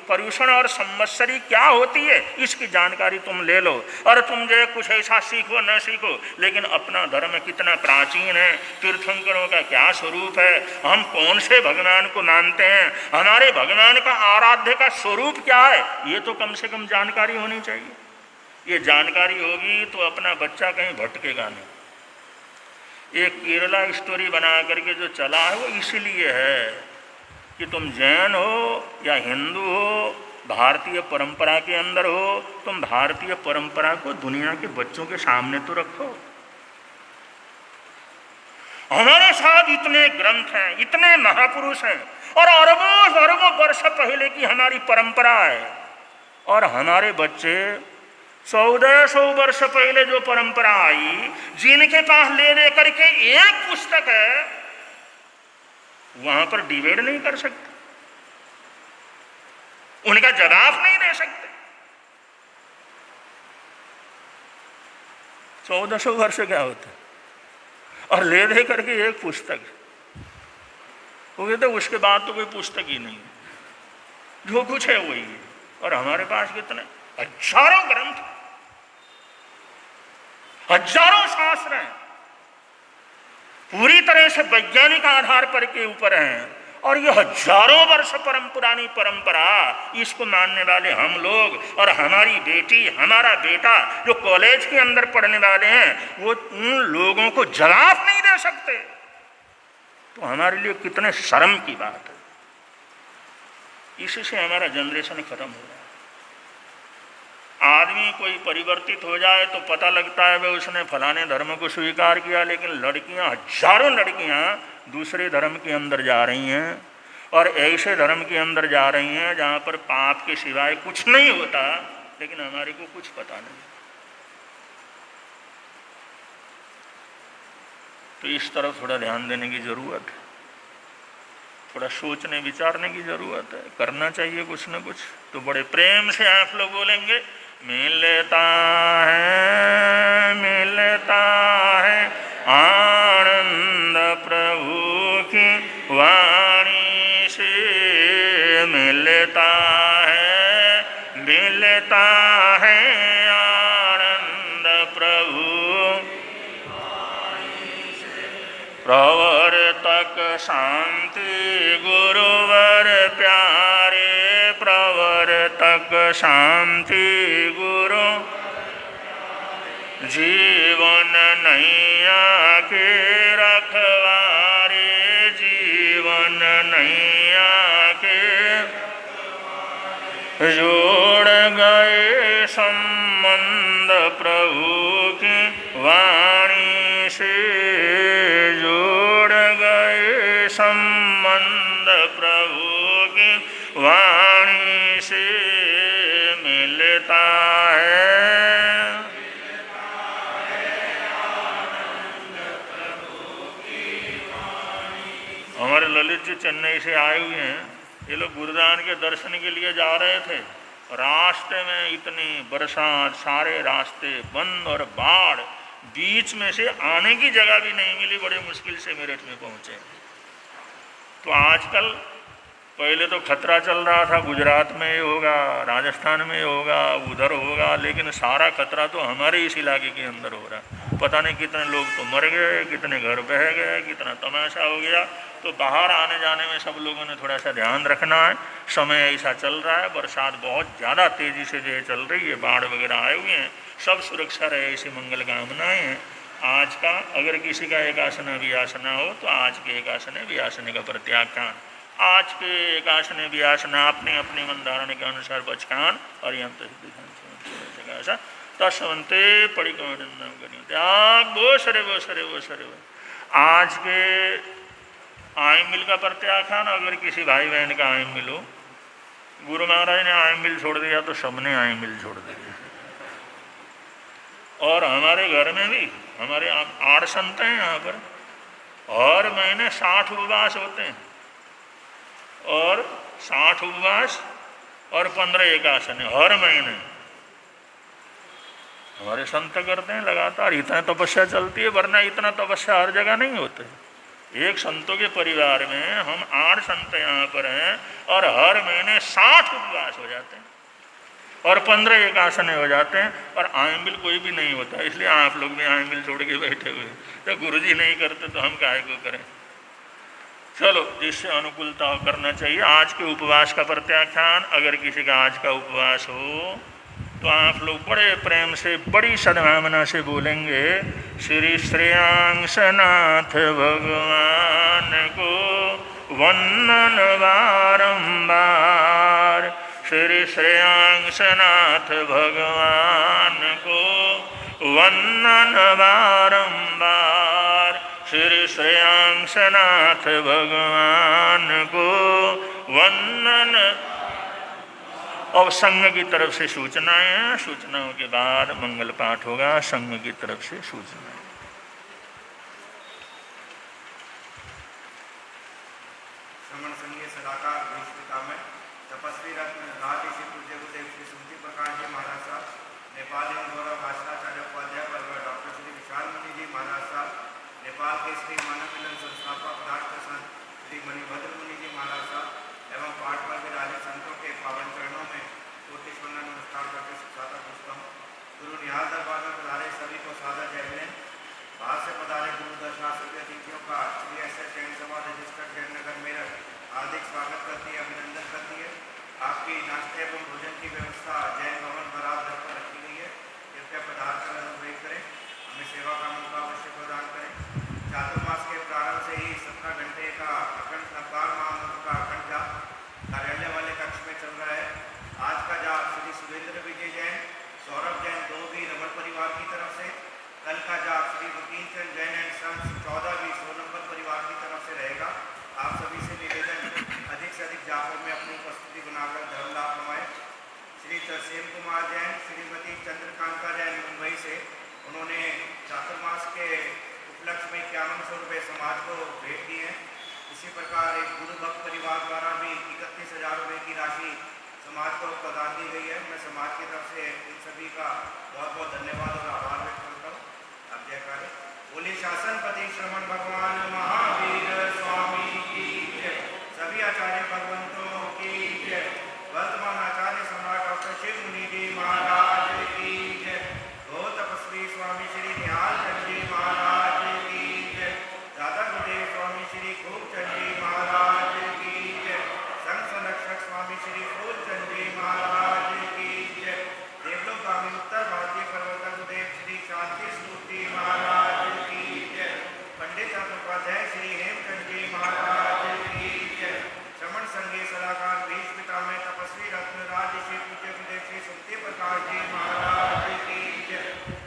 पर्युषण और संवत्सरी क्या होती है इसकी जानकारी तुम ले लो। और तुम जो कुछ ऐसा सीखो न सीखो, लेकिन अपना धर्म कितना प्राचीन है, तीर्थंकरों का क्या स्वरूप है, हम कौन से भगवान को मानते हैं, हमारे भगवान का आराध्य का स्वरूप क्या है, ये तो कम से कम जानकारी होनी चाहिए। ये जानकारी होगी तो अपना बच्चा कहीं भटकेगा नहीं। एक केरला स्टोरी बना करके जो चला है वो इसीलिए है कि तुम जैन हो या हिंदू हो, भारतीय परंपरा के अंदर हो, तुम भारतीय परंपरा को दुनिया के बच्चों के सामने तो रखो। हमारे साथ इतने ग्रंथ हैं, इतने महापुरुष हैं, और अरबों अरबों वर्ष पहले की हमारी परंपरा है, और हमारे बच्चे 1400 वर्ष पहले जो परंपरा आई, जिनके पास ले दे करके एक पुस्तक है, वहां पर डिबेट नहीं कर सकते, उनका जवाब नहीं दे सकते। 1400 वर्ष क्या होता है, और ले दे करके एक पुस्तक, वो कहते उसके बाद तो कोई पुस्तक ही नहीं, जो कुछ है वही है। और हमारे पास कितने हजारों ग्रंथ, हजारों शास्त्र हैं, पूरी तरह से वैज्ञानिक आधार पर के ऊपर हैं, और ये हजारों वर्ष पुरानी परंपरा, इसको मानने वाले हम लोग और हमारी बेटी, हमारा बेटा जो कॉलेज के अंदर पढ़ने वाले हैं, वो उन लोगोलोगों को जवाब नहीं दे सकते, तो हमारे लिए कितने शर्म की बात है। इसी से हमारा जनरेशन खत्म हो रहा है। आदमी कोई परिवर्तित हो जाए तो पता लगता है भाई उसने फलाने धर्म को स्वीकार किया, लेकिन लड़कियां, हजारों लड़कियां दूसरे धर्म के अंदर जा रही हैं, और ऐसे धर्म के अंदर जा रही हैं जहाँ पर पाप के सिवाय कुछ नहीं होता, लेकिन हमारे को कुछ पता नहीं। तो इस तरफ थोड़ा ध्यान देने की ज़रूरत है, थोड़ा सोचने विचारने की ज़रूरत है, करना चाहिए कुछ न कुछ। तो बड़े प्रेम से आप लोग बोलेंगे, मिलता है आनंद प्रभु की वाणी से, मिलता है आनंद प्रभु प्रवर्तक शांति गुरुवर प्यारे, प्रवर्तक शांति गुरु जीवन नैया के रखवारे, जीवन नैया के जोड़ गए संबंध प्रभु की वाणी से, जोड़ गए संबंध प्रभु की वाणी से, मिलता है हमारे ललित जी चेन्नई से आए हुए हैं, ये लोग गुरुदान के दर्शन के लिए जा रहे थे, रास्ते में इतनी बरसात, सारे रास्ते बंद और बाढ़, बीच में से आने की जगह भी नहीं मिली, बड़े मुश्किल से मेरठ में पहुंचे। तो आजकल, पहले तो खतरा चल रहा था गुजरात में ये होगा, राजस्थान में होगा, उधर होगा, लेकिन सारा खतरा तो हमारे इस इलाके के अंदर हो रहा है। पता नहीं कितने लोग तो मर गए, कितने घर बह गए, कितना तमाशा हो गया। तो बाहर आने जाने में सब लोगों ने थोड़ा सा ध्यान रखना है। समय ऐसा चल रहा है, बरसात बहुत ज़्यादा तेज़ी से जो है चल रही है, बाढ़ वगैरह आए हुए हैं, सब सुरक्षा रहे, ऐसी मंगल कामनाएँ हैं। आज का अगर किसी का एकासना वियासना हो तो आज के एकासने वियासने का प्रत्याख्यान आज के एकासन व्यासना अपने अपने मन धारण के अनुसार बचकान पर्यंत तस्वंते पड़िकानंदम करियो त्याग वो सरे वो सरे वो सरे वो। आज के आय मिल का प्रत्याख्यान, अगर किसी भाई बहन का आय मिल हो, गुरु महाराज ने आय मिल छोड़ दिया तो सबने आय मिल छोड़ दिया। और हमारे घर में भी हमारे 8 संत हैं यहाँ पर, और महीने 60 उपवास होते हैं, और 60 उपवास और 15 एकासन हर महीने हमारे संत करते हैं लगातार। इतना तपस्या चलती है, वरना इतना तपस्या हर जगह नहीं होते। एक संतों के परिवार में हम 8 संत यहाँ पर हैं, और हर महीने 60 उपवास हो जाते हैं और 15 एकासन हो जाते हैं, और आयमिल कोई भी नहीं होता। इसलिए आप लोग भी आयमिल छोड़ के बैठे हुए। तो गुरु जी नहीं करते तो हम काहे को करें। चलो, जिससे अनुकूलता हो करना चाहिए। आज के उपवास का प्रत्याख्यान, अगर किसी का आज का उपवास हो तो आप लोग बड़े प्रेम से बड़ी सद्भावना से बोलेंगे, श्री श्रेयांसनाथ भगवान को वंदन बारंबार, श्री श्रेयांसनाथ भगवान को वंदन बारंबार, श्री श्रेयांसनाथ भगवान को वंदन। और संघ की तरफ से सूचनाएं हैं, सूचनाओं के बाद मंगल पाठ होगा। संघ की तरफ से सूचनाएं। श्रमण संघीय सलाहकार भीष्मिका में तपस्वी रत्न राजऋषि पूज्य गुरुदेव श्री सुमति प्रकाश जी महाराज साहब, नेपाल एवं गौरव भाषणाचार्य उपाध्याय वर्ग डॉक्टर श्री विशाल मुनि जी महाराज साहब, नेपाल के श्री मानव मिलन संस्थापक राष्ट्र संत श्री मणिभद्र मुनि जी महाराज साहब एवं पाठ वर्ग राजक संतों के पावन चरणों में कोटि वंदन नमस्कार करके सुखाता पूछता हूँ। गुरु निहाल दरबार में पधारे सभी को सादर जय विनय। बाहर से पधारे गुरु दर्शनार्थी अतिथियों का श्री एस.एस. जैन सभा रजिस्टर्ड जयनगर मेरठ हार्दिक स्वागत करती है, अभिनंदन करती है। आपकी नाश्ते एवं भोजन की व्यवस्था जैन भवन बराबर घर पर रखी गई है। कृपया पधार कर अनुग्रह करें, हमें सेवा का मौका अवश्य प्रदान करें। चातुर्मास के प्रारंभ से ही 17 घंटे का अखंड नवकार महामंत्र का अखंड जाप कार्यालय वाले कक्ष में चल रहा है। आज का जाप श्री सुरेंद्र विजय जैन, सौरभ जैन 2 भी रमण परिवार की तरफ से, कल का जाप श्री वकील चंद जैन एंड सन्स 14 भी 100 नंबर परिवार की तरफ से रहेगा। आप सभी से निवेदन, अधिक से अधिक जापों में अपनी उपस्थिति बनाकर धर्म लाभ कमाएं। श्री तरसेम कुमार जैन, श्रीमती चंद्रकांता जैन मुंबई से, उन्होंने चातुर्मास के उपलक्ष्य में 5100 रुपये समाज को भेंट दिए हैं। इसी प्रकार एक गुरु भक्त परिवार द्वारा भी 31,000 रुपये की राशि समाज को प्रदान दी गई है। मैं समाज की तरफ से इन सभी का बहुत बहुत धन्यवाद और आभार व्यक्त करता हूँ। अब जयकारे बोलिए शासनपति श्रवण भगवान महावीर स्वामी की जय। सभी आचार्य भगवंतों की जय। वर्तमान आचार्य सम्राट डॉक्टर शिव मुनि जी महाराज की जय। गो तपस्वी स्वामी श्री निहाल चंद जी महाराज की जय। दादा गुरुदेव स्वामी श्री खूबचंद जी महाराज की जय। संघ संरक्षक स्वामी श्री फूलचंद जी महाराज की जय। देवलोकगामी उत्तर भारतीय प्रवर्तक गुरुदेव श्री शांति स्मूर्ति महाराज की जय। पंडित उपाध्याय श्री हेमचंद जी महाराज की जय। श्रमण संघीय सलाहकार भीष्मिका में तपस्वी रत्न राजऋषि पूज्य गुरुदेव श्री सुमति प्रकाश जी महाराज की जय।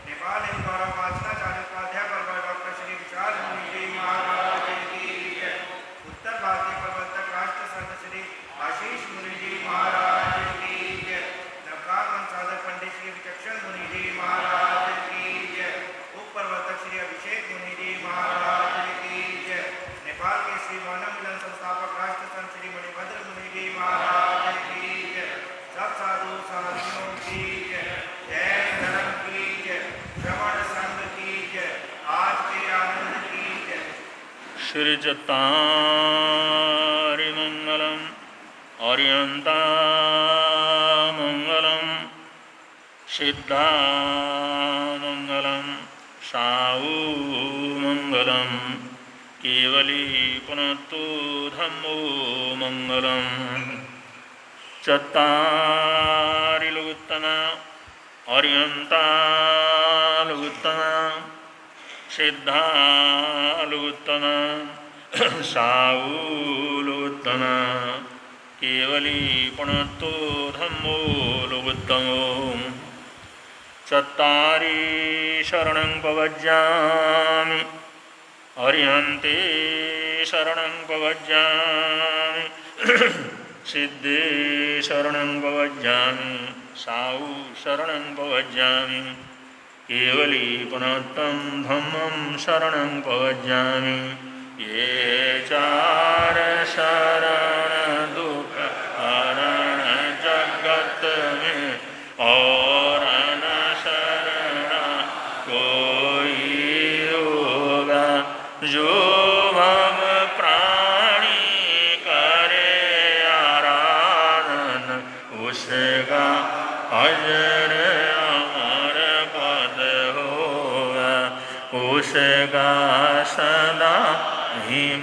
नेपाल एवं गौरव भाषणाचार्य उपाध्याय वर्ग डॉक्टर श्री विशाल मुनि जी महाराज की जय। उत्तर भारतीय प्रवर्तक राष्ट्र संत श्री आशीष मुनि जी महाराज की जय। नवकार साधक पंडित श्री विचक्षण मुनि जी महाराज की जय। उप प्रवर्तक श्री अभिषेक मुनि जी महाराज की जय। नेपाल के श्री मानव मिलन संस्थापक राष्ट्र संत श्री मणिभद्र मुनि जी महाराज की जय। सब साधु साधियों की जय। जैन धर्म की जय। श्रवण संघ की जय। आज के आनंद की जय। श्री चत्तारि मंगलम और्यंता मंगलम सिद्धा मंगलम साऊ मंगलम केवली पुनतो धम्मो मंगलम। चत्तारि लघुत्तमा और्यंता लघुत्तमा सिद्धा लघुत्तमा साऊलोत्तमा केवली पुणतो धम्मोलोत्तमो चत्तारि शरणं पवज्जामि अर्यन्ते शरणं पवज्जामि सिद्धे शरणं पवज्जामि साऊ शरणं पवज्जामि केवली पुनत्तं धम्मं शरणं पवज्जामि ये चार शरण दुख हरण जगत में और न शरण कोई होगा जो मम प्राणी करे आराधन उसका अजर अमर पद होगा उसका सदा हिम